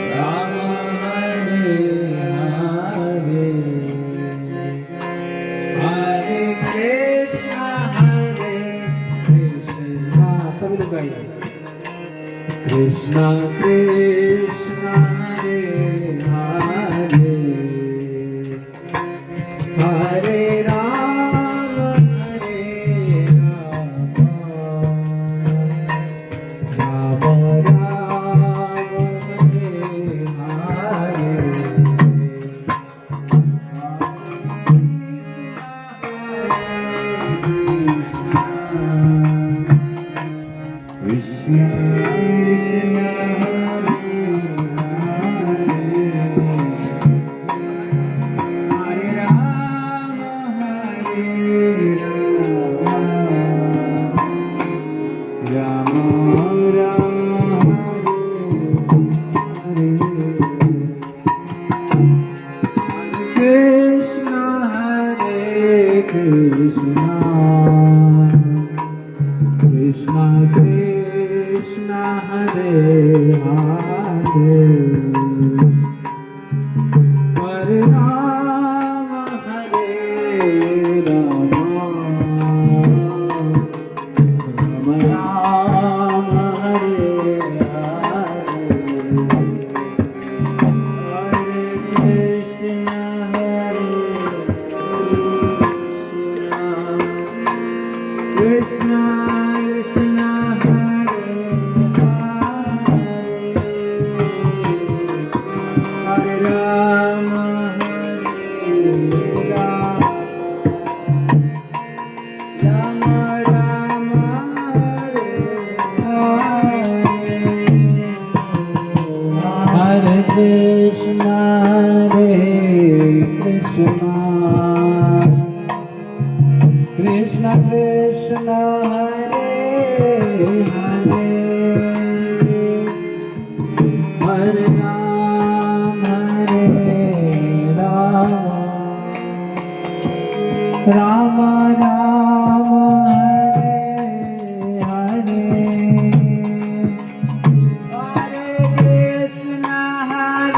S2: राम हरे हरे हरे कृष्णा
S1: सब लोग गाइए।
S2: कृष्णा कृष्णा हरे हरे हरे राम हरे राम राम राम हरे हरे कृष्णा कृष्णा हरे राम राम राम कृष्ण हरे कृष्ण कृष्ण कृष्ण हरे हरे हरे राम राम राम हरे कृष्ण कृष्ण हरे राम राम राम हरे कृष्ण कृष्ण कृष्ण हरे हरे हरे राम राम राम हरे हरे हरे कृष्ण कृष्ण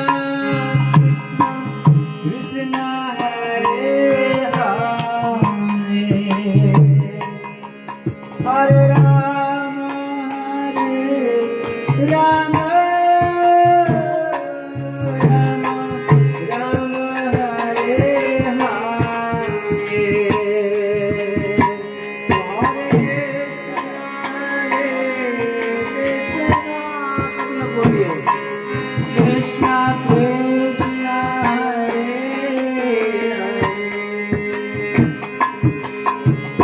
S2: कृष्ण हरे हरे राम राम राम हरे कृष्ण कृष्ण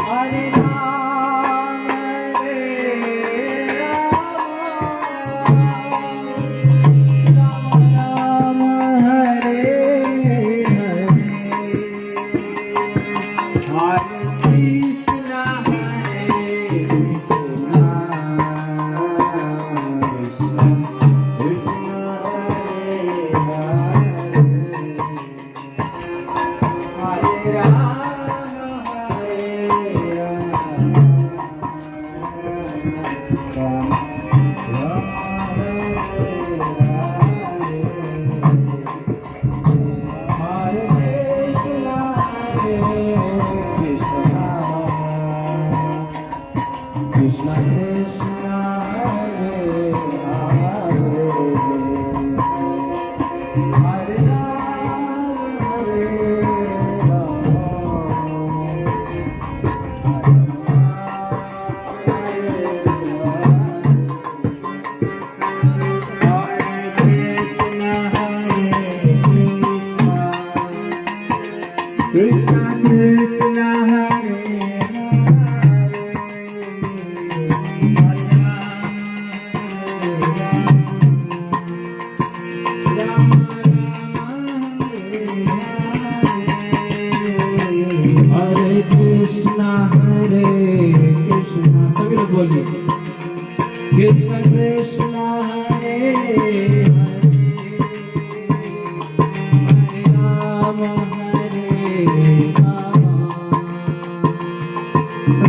S2: हरे राम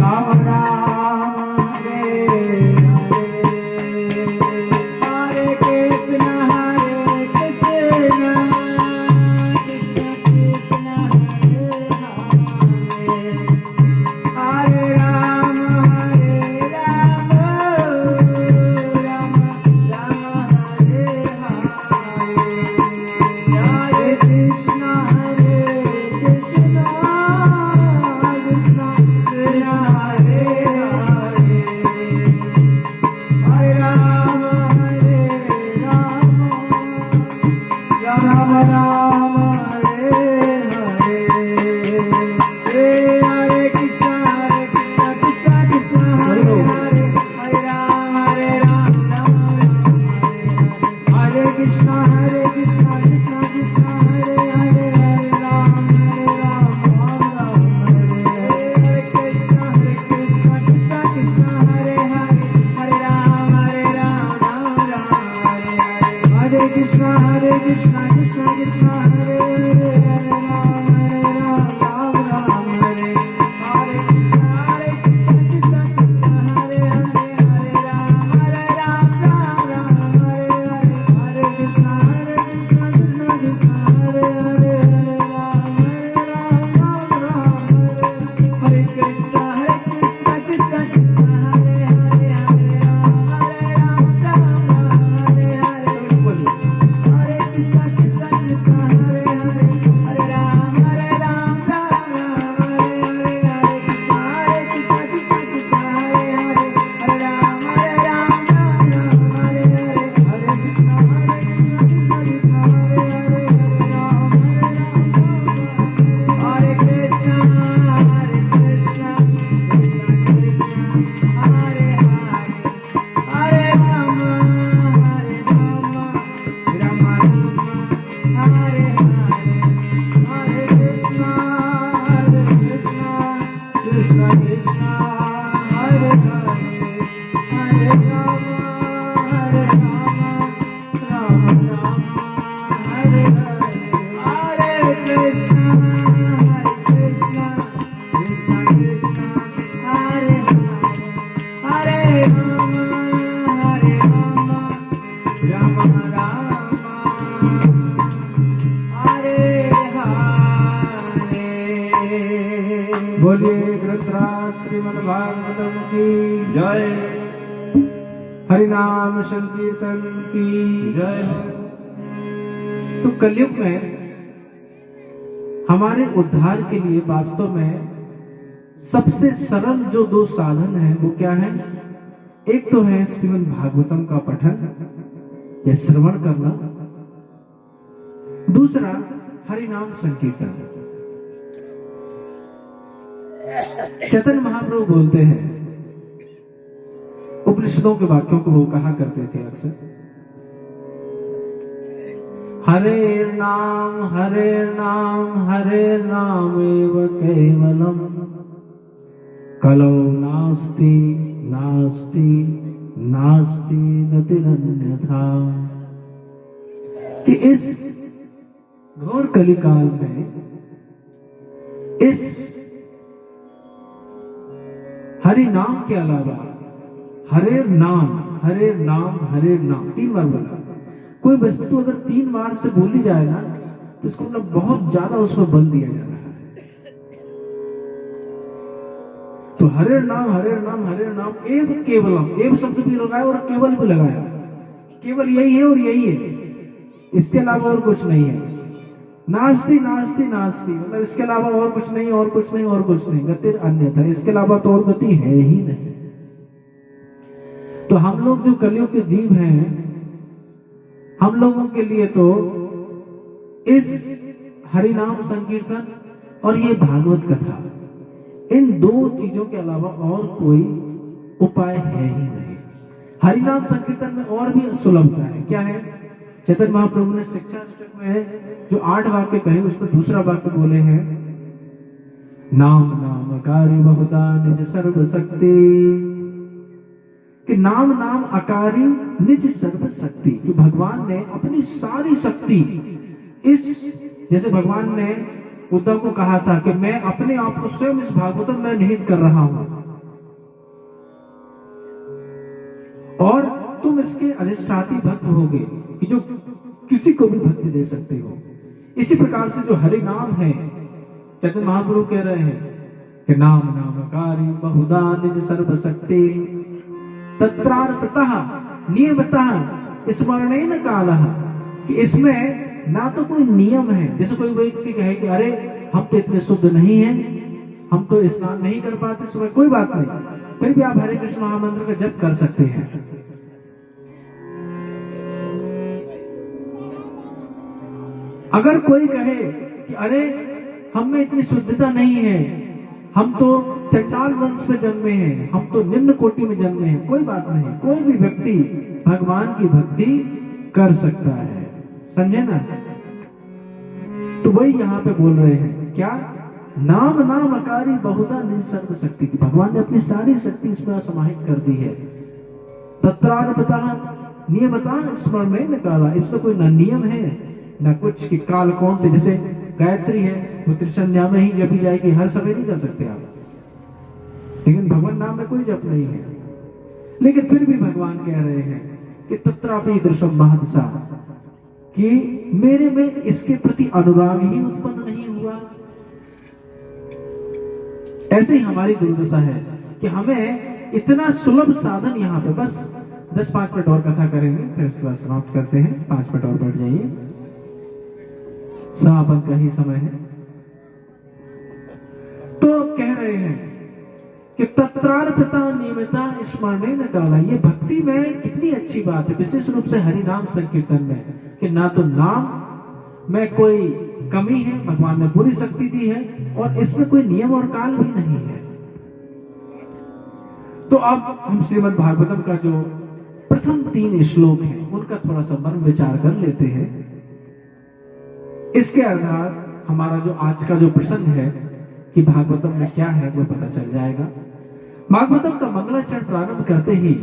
S1: राम राम हरे
S2: हरे कृष्ण कृष्ण कृष्ण हरे राम राम राम हरे हरे कृष्ण कृष्ण कृष्ण हरे हरे हरे राम राम राम हरे हरे हरे कृष्ण कृष्ण कृष्ण हरे हरे हरे राम राम हरे कृष्ण कृष्ण कृष्ण हरे हरे हरे राम राम राम हरे हरे कृष्ण कृष्ण कृष्ण हरे हरे हरे राम राम राम हरे हरे कृष्ण कृष्ण कृष्ण हरे हरे हरे राम राम राम हरे हरे कृष्ण कृष्ण हरे हरे हरे राम राम राम हरे हरे कृष्ण कृष्ण कृष्ण हरे हरे हरे राम राम राम हरे कृष्ण कृष्ण कृष्ण हरे हरे हरे राम राम हरे हरे बोलिए हरे कृष्ण कृष्ण कृष्ण हरे हरे हरे राम राम हरे हरे हरे कृष्ण कृष्ण कृष्ण हरे हरे हरे राम राम हरे हरे हरे कृष्ण कृष्ण कृष्ण हरे हरे हरे राम हरे कृष्ण कृष्ण कृष्ण हरे हरे राम राम हरे हरे हरे कृष्ण कृष्ण कृष्ण हरे हरे हरे राम राम हरे हरे हरे कृष्ण कृष्ण कृष्ण हरे हरे हरे राम राम हरे हरे
S1: बोलिए ग्रंथराज श्रीमद् भागवतम की
S2: जय
S1: हरिनाम संकीर्तन की
S2: जय
S1: तो कलयुग में हमारे उद्धार के लिए वास्तव में सबसे सरल जो दो साधन है वो क्या है? एक तो है श्रीमद् भागवतम का पठन या श्रवण करना, दूसरा हरिनाम संकीर्तन। चैतन्य महाप्रभु बोलते हैं, उपनिषदों के वाक्यों को वो कहा करते थे अक्सर, हरे नाम हरे नाम एव केवलम कलौ नास्ति नास्ति नास्ति गतिरन्यथा। कि इस घोर कलिकाल में इस हरि नाम के अलावा हरे नाम 3 बार बोला। कोई वस्तु अगर 3 बार से बोली जाए ना तो इसको मतलब बहुत ज्यादा उसमें बल दिया जा रहा है। तो हरे नाम एव केवलम, एव शब्द भी लगाया और केवल भी लगाया। केवल यही है और यही है, इसके अलावा और कुछ नहीं है। नास्ति मतलब इसके अलावा और कुछ नहीं, गतिर अन्यथा, इसके अलावा तो और गति है ही नहीं। तो हम लोग जो कलयुग के जीव हैं, हम लोगों के लिए तो इस हरिनाम संकीर्तन और ये भागवत कथा, इन 2 चीजों के अलावा और कोई उपाय है ही नहीं। हरिनाम संकीर्तन में और भी सुलभता है। क्या है? चैतन्य महाप्रभु ने शिक्षा अष्टक में जो 8 वाक्य कहे उसमें दूसरा वाक्य बोले हैं, नाम कार्य बहुधा निज सर्व शक्ति कि नाम नाम आकारी निज सर्व शक्ति, कि भगवान ने अपनी सारी शक्ति इस, जैसे भगवान ने उद्धव को कहा था कि मैं अपने आप को स्वयं इस भागवतम में निहित कर रहा हूं और तुम इसके अधिष्ठाती भक्त होगे कि जो किसी को भी भक्ति दे सकते हो। इसी प्रकार से जो हरि नाम है, चैतन्य महाप्रभु कह रहे हैं कि नाम नामकारी बहुधा निज सर्व शक्ति तत्रार्पितः नियमतः स्मरणेन कालः, कि इसमें ना तो कोई नियम है। जैसे कोई व्यक्ति कहे कि अरे हम तो इतने शुद्ध नहीं हैं, हम तो स्नान नहीं कर पाते सुबह, कोई बात नहीं, फिर भी आप हरे कृष्ण महामंत्र का जप कर सकते हैं। अगर कोई कहे कि अरे हम में इतनी शुद्धता नहीं है, हम तो चंडाल वंश में जन्मे हैं, हम तो निम्न कोटि में जन्मे हैं, कोई बात नहीं, कोई भी व्यक्ति भगवान की भक्ति कर सकता है, समझे ना। तो वही यहाँ पे बोल रहे हैं क्या, नाम नाम अकारी बहुधा निज सर्व शक्ति, की भगवान ने अपनी सारी शक्ति इसमें समाहित कर दी है। तत्रार्पितः नियमतः स्मरणेन कालः, इसमें कोई ना नियम है ना कुछ कि काल कौन से, जैसे गायत्री है वो त्रिसंध्या में ही जपी जाएगी, हर समय नहीं कर सकते आप, लेकिन भगवान नाम में कोई जप नहीं है। लेकिन फिर भी भगवान कह रहे हैं कि तत्रापि दृश्यम महदसा, कि मेरे में इसके प्रति अनुराग ही उत्पन्न नहीं हुआ। ऐसे ही हमारी दुर्दशा है कि हमें इतना सुलभ साधन यहाँ पे, बस 10-5 मिनट और कथा करेंगे फिर इसके बाद समाप्त करते हैं, 5 मिनट और बैठ जाइए, समापन का ही समय है। तो कह रहे हैं कि तत्रार्पिता नियमिता स्मरणेन कालः, ये भक्ति में कितनी अच्छी बात है, विशेष रूप से हरि नाम संकीर्तन में, कि ना तो नाम में कोई कमी है, भगवान ने पूरी शक्ति दी है, और इसमें कोई नियम और काल भी नहीं है। तो अब हम श्रीमद् भागवतम का जो प्रथम 3 श्लोक हैं उनका थोड़ा सा मन विचार कर लेते हैं। इसके आधार हमारा जो आज का जो प्रसंग है कि भागवतम में क्या है वो पता चल जाएगा। भागवतम का मंगलाचरण प्रारंभ करते ही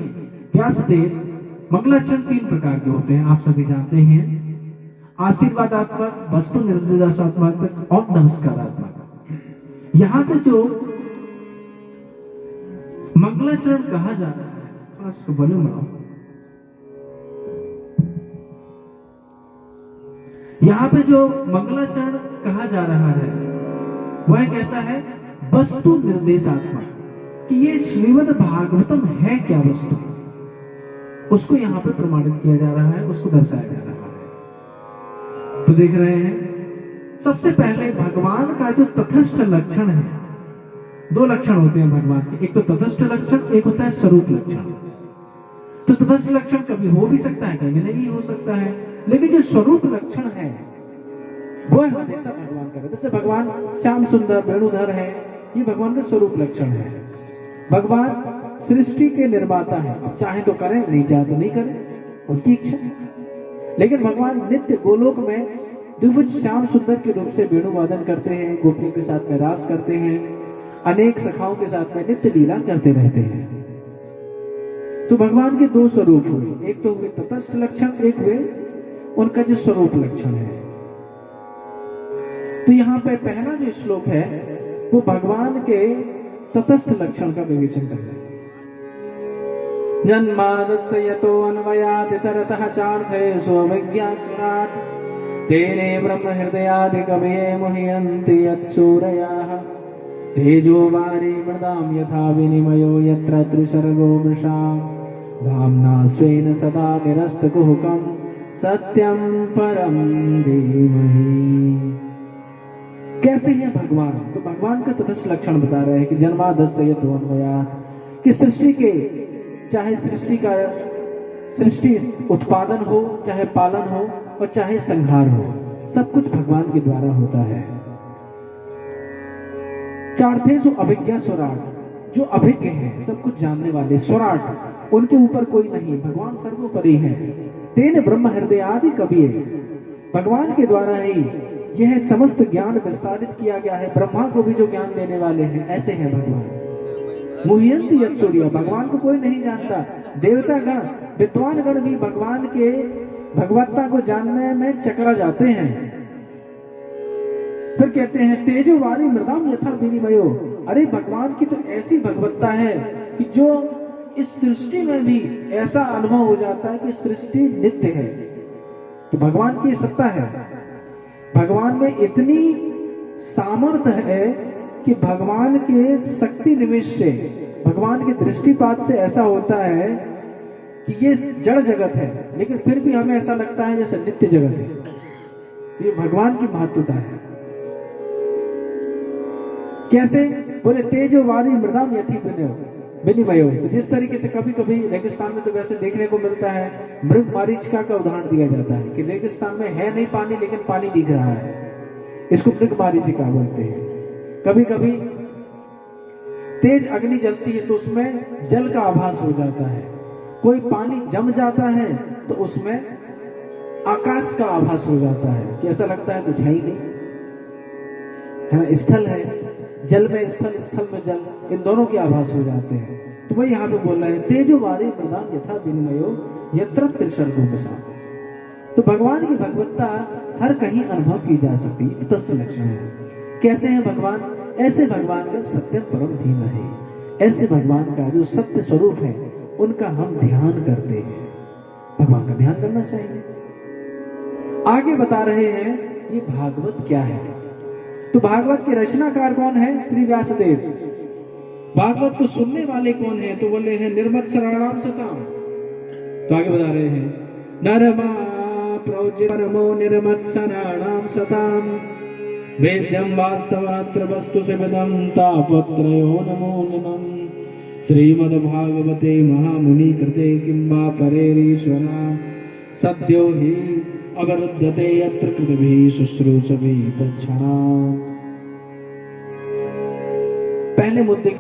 S1: व्यासदेव, मंगलाचरण 3 प्रकार के होते हैं, आप सभी जानते हैं, आशीर्वादात्मक, वस्तु निर्देशात्मक और नमस्कारात्मक। यहाँ पे जो मंगलाचरण कहा जा रहा है, उसको वॉल्यूम बढ़ाओ, यहाँ पे जो मंगलाचरण कहा जा रहा है वह कैसा है, वस्तु निर्देशात्मक, कि ये श्रीमद् भागवतम है क्या वस्तु, उसको यहाँ पे प्रमाणित किया जा रहा है, उसको दर्शाया जा रहा है। तो देख रहे हैं, सबसे पहले भगवान का जो तटस्थ लक्षण है, 2 लक्षण होते हैं भगवान के, एक तो तटस्थ लक्षण, एक होता है स्वरूप लक्षण। तो तटस्थ लक्षण कभी हो भी सकता है, कभी नहीं हो सकता है, लेकिन जो स्वरूप लक्षण है वह हमेशा भगवान का है। जैसे भगवान श्याम सुंदर वेणुधर है, ये भगवान का स्वरूप लक्षण है। भगवान सृष्टि के निर्माता है, अब चाहे तो करें, नहीं चाहे तो नहीं करें, उनकी इच्छा। लेकिन भगवान नित्य गोलोक में द्विभुज श्याम सुंदर के रूप से वेणु वादन करते हैं, गोपियों के साथ में रास करते हैं, अनेक सखाओं के साथ में नित्य लीला करते रहते हैं। तो भगवान के 2 स्वरूप हुए, एक तो हुए तटस्थ लक्षण, एक हुए उनका जो स्वरूप लक्षण है। तो यहाँ पे पहला जो श्लोक है वो भगवान के तटस्थ लक्षण का विवेचन करता है। जन्मादस्य यतो अन्वयात् तरतः चार्थेषु अविज्ञासुरात् तेने ब्रह्म हृदयादि कवये मुह्यन्ति यत्सूरयाः तेजो वारी मृदां यथा विनिमयो यत्र त्रिसर्गो मृषा धाम्ना स्वेन सदा निरस्तकुहकं सत्यं परं धीमहि। कैसे हैं भगवान, तो भगवान का तटस्थ लक्षण बता रहे हैं कि जन्मादस्य यतो अन्वयात्, कि सृष्टि के, चाहे सृष्टि उत्पादन हो, चाहे पालन हो और चाहे संहार हो, सब कुछ भगवान के द्वारा होता है। चार्थेषु अभिज्ञा स्वराट, जो अभिज्ञ है, सब कुछ जानने वाले, स्वराट, उनके ऊपर कोई नहीं, भगवान सर्वोपरि है। तेन ब्रह्म हृदय आदि कवि, भगवान के द्वारा ही यह समस्त ज्ञान विस्तारित किया गया है, ब्रह्मा को भी जो ज्ञान देने वाले हैं, ऐसे हैं भगवान। मुह्यंति यत् सूर्य, भगवान को कोई नहीं जानता। देवता गण, विद्वान गण भी भगवान के भगवत्ता को जानने में चकरा जाते हैं। फिर कहते हैं तेजो वारी मृदाम यथा विनिमयो, अरे भगवान की तो ऐसी भगवत्ता है कि जो इस सृष्टि में भी ऐसा अनुभव हो जाता है कि सृष्टि नित्य है। तो भगवान की सत्ता है, भगवान में इतनी सामर्थ्य है कि भगवान के शक्ति निवेश से, भगवान के दृष्टिपात से ऐसा होता है कि ये जड़ जगत है, लेकिन फिर भी हमें ऐसा लगता है जैसे नित्य जगत है। ये भगवान की महत्वता है। कैसे? बोले तेजो वारी मृदाम यथि विनिमयो। तो जिस तरीके से कभी कभी रेगिस्तान में तो वैसे देखने को मिलता है, मृग मारीचिका का उदाहरण दिया जाता है कि रेगिस्तान में है नहीं पानी, लेकिन पानी दिख रहा है, इसको मृग मारीचिका बोलते हैं। कभी कभी तेज अग्नि जलती है तो उसमें जल का आभास हो जाता है, कोई पानी जम जाता है तो उसमें आकाश का आभास हो जाता है कि ऐसा लगता है कुछ है ही नहीं, है ना, स्थल है, जल में स्थल, स्थल में जल, इन दोनों के आभास हो जाते हैं। तो वही यहाँ पे बोल रहे हैं तेजो वारी मृदाम यथा विनिमयो यत्र त्रिसर्गो वसा। तो भगवान की भगवत्ता हर कहीं अनुभव की जा सकती है, तत्व लक्षण है। कैसे है भगवान? ऐसे भगवान का सत्य परम धीम है, ऐसे भगवान का जो सत्य स्वरूप है उनका हम ध्यान करते हैं। भगवान का ध्यान करना चाहिए। आगे बता रहे हैं ये भागवत क्या है। तो भागवत के रचनाकार कौन है? श्री व्यासदेव। भागवत को सुनने वाले कौन है? तो बोले हैं निर्मत्सराणाम सताम। तो आगे बता रहे हैं नरमा प्रोज्य परमो निर्मत्सराणाम सताम वेद्यम वास्तवात्र वस्तु सेवदम तापत्रयो नमो नमः श्रीमद्भागवते महामुनि कृते किंबा परेरीश्वरा सद्यो हि अवरुध्यते यत्र कृतभिः शुश्रूषभिः तत्क्षणात्। पहले मुद्दे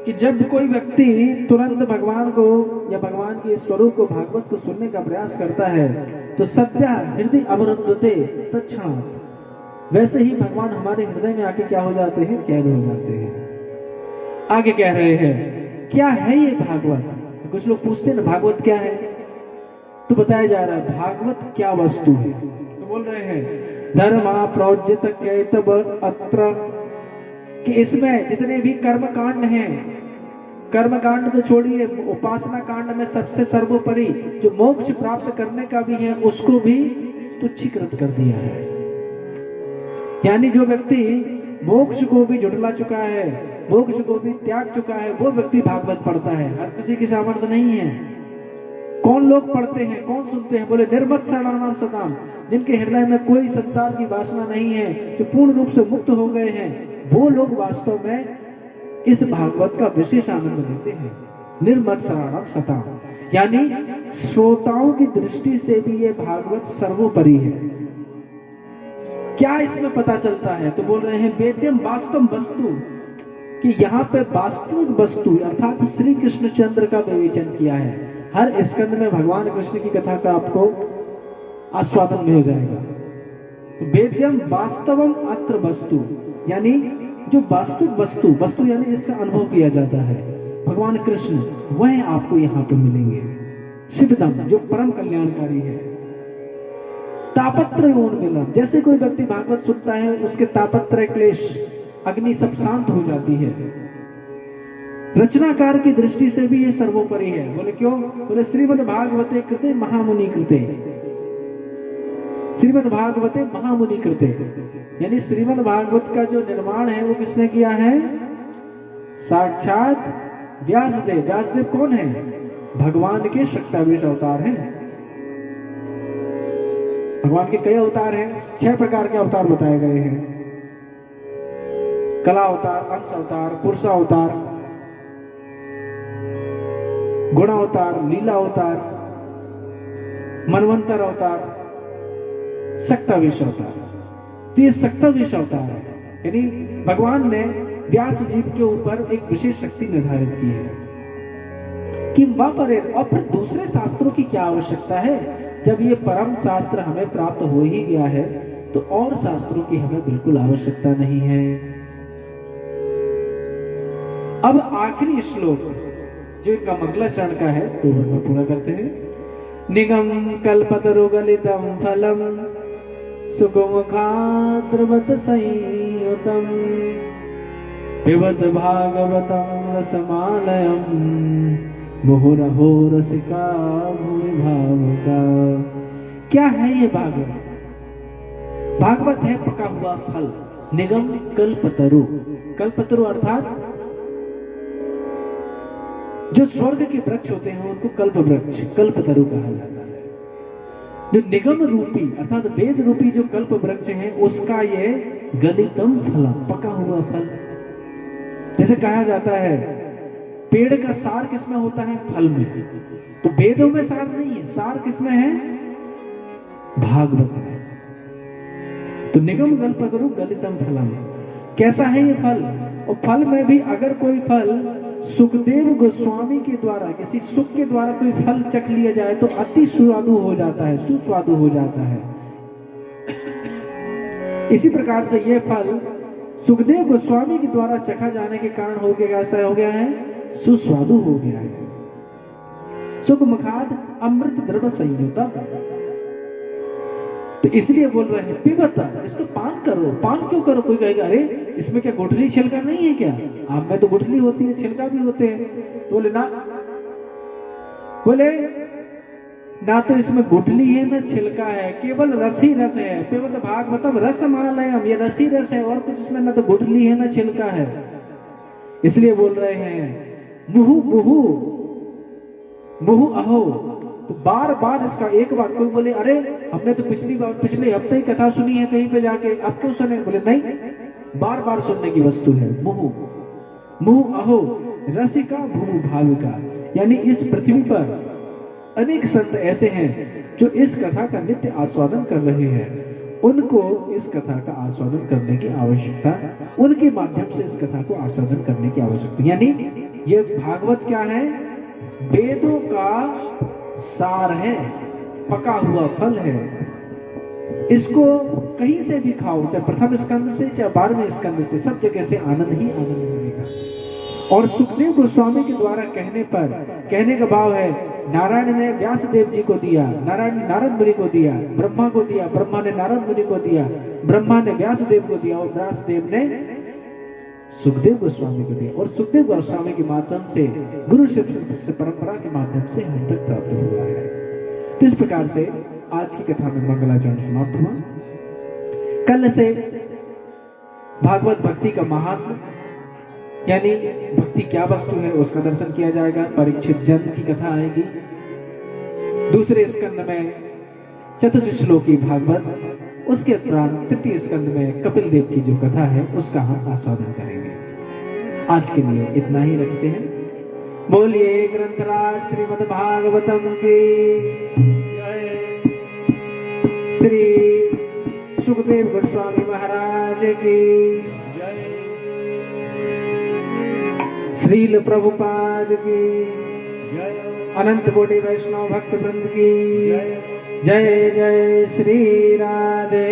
S1: कि जब कोई व्यक्ति तुरंत भगवान को या भगवान के स्वरूप को, भागवत को सुनने का प्रयास करता है तो सद्य हृदय अवरुद्धते तत्क्षणात्, वैसे ही भगवान हमारे हृदय में आके क्या हो जाते हैं? कैद हो जाते हैं। आगे कह रहे हैं क्या है ये भागवत? कुछ लोग पूछते हैं ना भागवत क्या है, तो बताया जा रहा है भागवत क्या वस्तु है। तो बोल रहे हैं धर्मा प्रोज्यत कैतव अत्र, कि इसमें जितने भी कर्म कांड हैं, कर्म कांड तो छोड़िए, उपासना कांड में सबसे सर्वोपरि जो मोक्ष प्राप्त करने का भी है उसको भी तुच्छीकृत कर दिया है। यानी जो व्यक्ति मोक्ष को भी झुठला चुका है, मोक्ष को भी त्याग चुका है, वो व्यक्ति भागवत पढ़ता है। हर किसी की सामर्थ्य नहीं है। कौन लोग पढ़ते हैं, कौन सुनते हैं? बोले निर्मत्सराणाम सताम, जिनके हृदय में कोई संसार की वासना नहीं है, जो पूर्ण रूप से मुक्त हो गए हैं, वो लोग वास्तव में इस भागवत का विशेष आनंद लेते हैं। निर्मत्सराणाम सताम, यानी श्रोताओं की दृष्टि से भी ये भागवत सर्वोपरि है। क्या इसमें पता चलता है? तो बोल रहे हैं वेद्यम वास्तव वस्तु, कि यहाँ पे वास्तविक वस्तु अर्थात श्री कृष्णचंद्र का विवेचन किया है। हर स्कंद में भगवान कृष्ण की कथा का आपको आस्वादन में हो जाएगा। तो वेद्यम वास्तवम अत्र वस्तु, यानी जो वास्तविक वस्तु, वस्तु यानी जिसका अनुभव किया जाता है, भगवान कृष्ण, वह आपको यहाँ पे मिलेंगे। शिवदम, जो परम कल्याणकारी है। तापत्रयोन्मिलनम, जैसे कोई व्यक्ति भागवत सुनता है उसके तापत्रय क्लेश अग्नि सब शांत हो जाती है। रचनाकार की दृष्टि से भी ये सर्वोपरि है। बोले क्यों? बोले श्रीमद् भागवते कृते महामुनि कृते, श्रीमद् भागवते महामुनि कृते, यानी श्रीमद् भागवत का जो निर्माण है वो किसने किया है? साक्षात व्यासदेव। व्यासदेव कौन है? भगवान के शक्तावेश अवतार हैं। भगवान के कई अवतार हैं, 6 प्रकार के अवतार बताए गए हैं। कला अवतार, अंश अवतार, पुरुष अवतार, गुण अवतार, लीला अवतार, मनवंतर अवतार, शक्तावेश अवतार। तो ये शक्तावेश अवतार है, यानी भगवान ने व्यास जीव के ऊपर एक विशेष शक्ति निर्धारित की है कि वह परे, और फिर दूसरे शास्त्रों की क्या आवश्यकता है? जब ये परम शास्त्र हमें प्राप्त हो ही गया है तो और शास्त्रों की हमें बिल्कुल आवश्यकता नहीं है। अब आखिरी श्लोक जो इनका मंगलाचरण का है तो वर्णन पूरा करते हैं। निगम कल्पतरुगलितम फलम सुगमुखाद्रवत संयुतम पिबत भागवतम रसमालयम मुहुरहो रसिका भूमि भावुका। क्या है ये भागवत? भागवत है पका हुआ फल। निगम कल्पतरु, कल्पतरु अर्थात जो स्वर्ग के वृक्ष होते हैं उनको कल्प वृक्ष, कल्पतरु कहा जाता है। जो निगम रूपी अर्थात वेद रूपी जो कल्प वृक्ष है उसका ये गलितम फल, पका हुआ फल। जैसे कहा जाता है पेड़ का सार किसमें होता है? फल में। तो वेदों में सार नहीं है, सार किसमें है? भागवत में। तो निगम कल्पतरु गलितम फलम, कैसा है ये फल? और फल में भी अगर कोई फल सुखदेव गोस्वामी के द्वारा किसी सुख के द्वारा कोई फल चख लिया जाए तो अति सुस्वादु हो जाता है, सुस्वादु हो जाता है। इसी प्रकार से यह फल सुखदेव गोस्वामी के द्वारा चखा जाने के कारण हो गया, ऐसा हो गया है, सुस्वादु हो गया है। सुख मुखाद अमृत द्रव संयुतम, तो इसलिए बोल रहे हैं पिबता, इसको पान करो। पान क्यों करो? कोई कहेगा अरे इसमें क्या गुठली छिलका नहीं है क्या? आम में तो गुठली होती है, छिलका भी होते हैं। तो बोले ना, बोले ना तो इसमें गुठली है ना छिलका है, केवल रस ही रस है। पिबत भागवतम रसमालयम, ये रस ही रस है और कुछ इसमें ना तो गुठली है ना छिलका है। इसलिए बोल रहे हैं मुहु मुहु मुहु अहो। तो बार बार इसका एक बार कोई बोले अरे हमने तो पिछले हफ्ते ही कथा सुनी है कहीं पे जाके, अब क्यों सुने? बोले नहीं, बार बार सुनने की वस्तु है। मुहु मुहु अहो रसिका भूमि भाविका, यानी इस पृथ्वी पर अनेक संत ऐसे हैं जो इस कथा का नित्य आस्वादन कर रहे हैं। उनको इस कथा का आस्वादन करने की आवश्यकता, उनके माध्यम से इस कथा को आस्वादन करने की आवश्यकता। यानी ये भागवत क्या है? वेदों का सार है, पका हुआ फल है। इसको कहीं से भी खाओ, चाहे प्रथम स्कंद से चाहे 12वें स्कंद से, सब जगह से आनंद ही आनंद मिलेगा। और सुखदेव गोस्वामी के द्वारा कहने पर, कहने का भाव है नारायण ने व्यास देव जी को दिया, नारायण ने नारद मुनि को दिया, ब्रह्मा को दिया, ब्रह्मा ने नारद मुनि को दिया, ब्रह्मा ने व्यास देव को दिया और व्यास देव ने सुखदेव गोस्वामी को दिया। और सुखदेव गोस्वामी के माध्यम से गुरु से परंपरा के माध्यम से हम तक प्राप्त हुआ है। तो इस प्रकार से आज की कथा में मंगलाचरण समाप्त हुआ। कल से भागवत भक्ति का महात्म, यानी भक्ति क्या वस्तु है उसका दर्शन किया जाएगा। परीक्षित जन्म की कथा आएगी। दूसरे स्कंद में चतुश्लोकी भागवत, उसके उपरांत तृतीय स्कंद में कपिल देव की जो कथा है उसका हम आस्वादन करेंगे। आज के लिए इतना ही रखते हैं। बोलिए ग्रंथराज श्रीमद् भागवतम की जय। श्री सुखदेव गोस्वामी महाराज की जय। श्रील प्रभुपाद की जय। अनंत कोटि वैष्णव भक्त वृंद की जय। जय जय श्री राधे।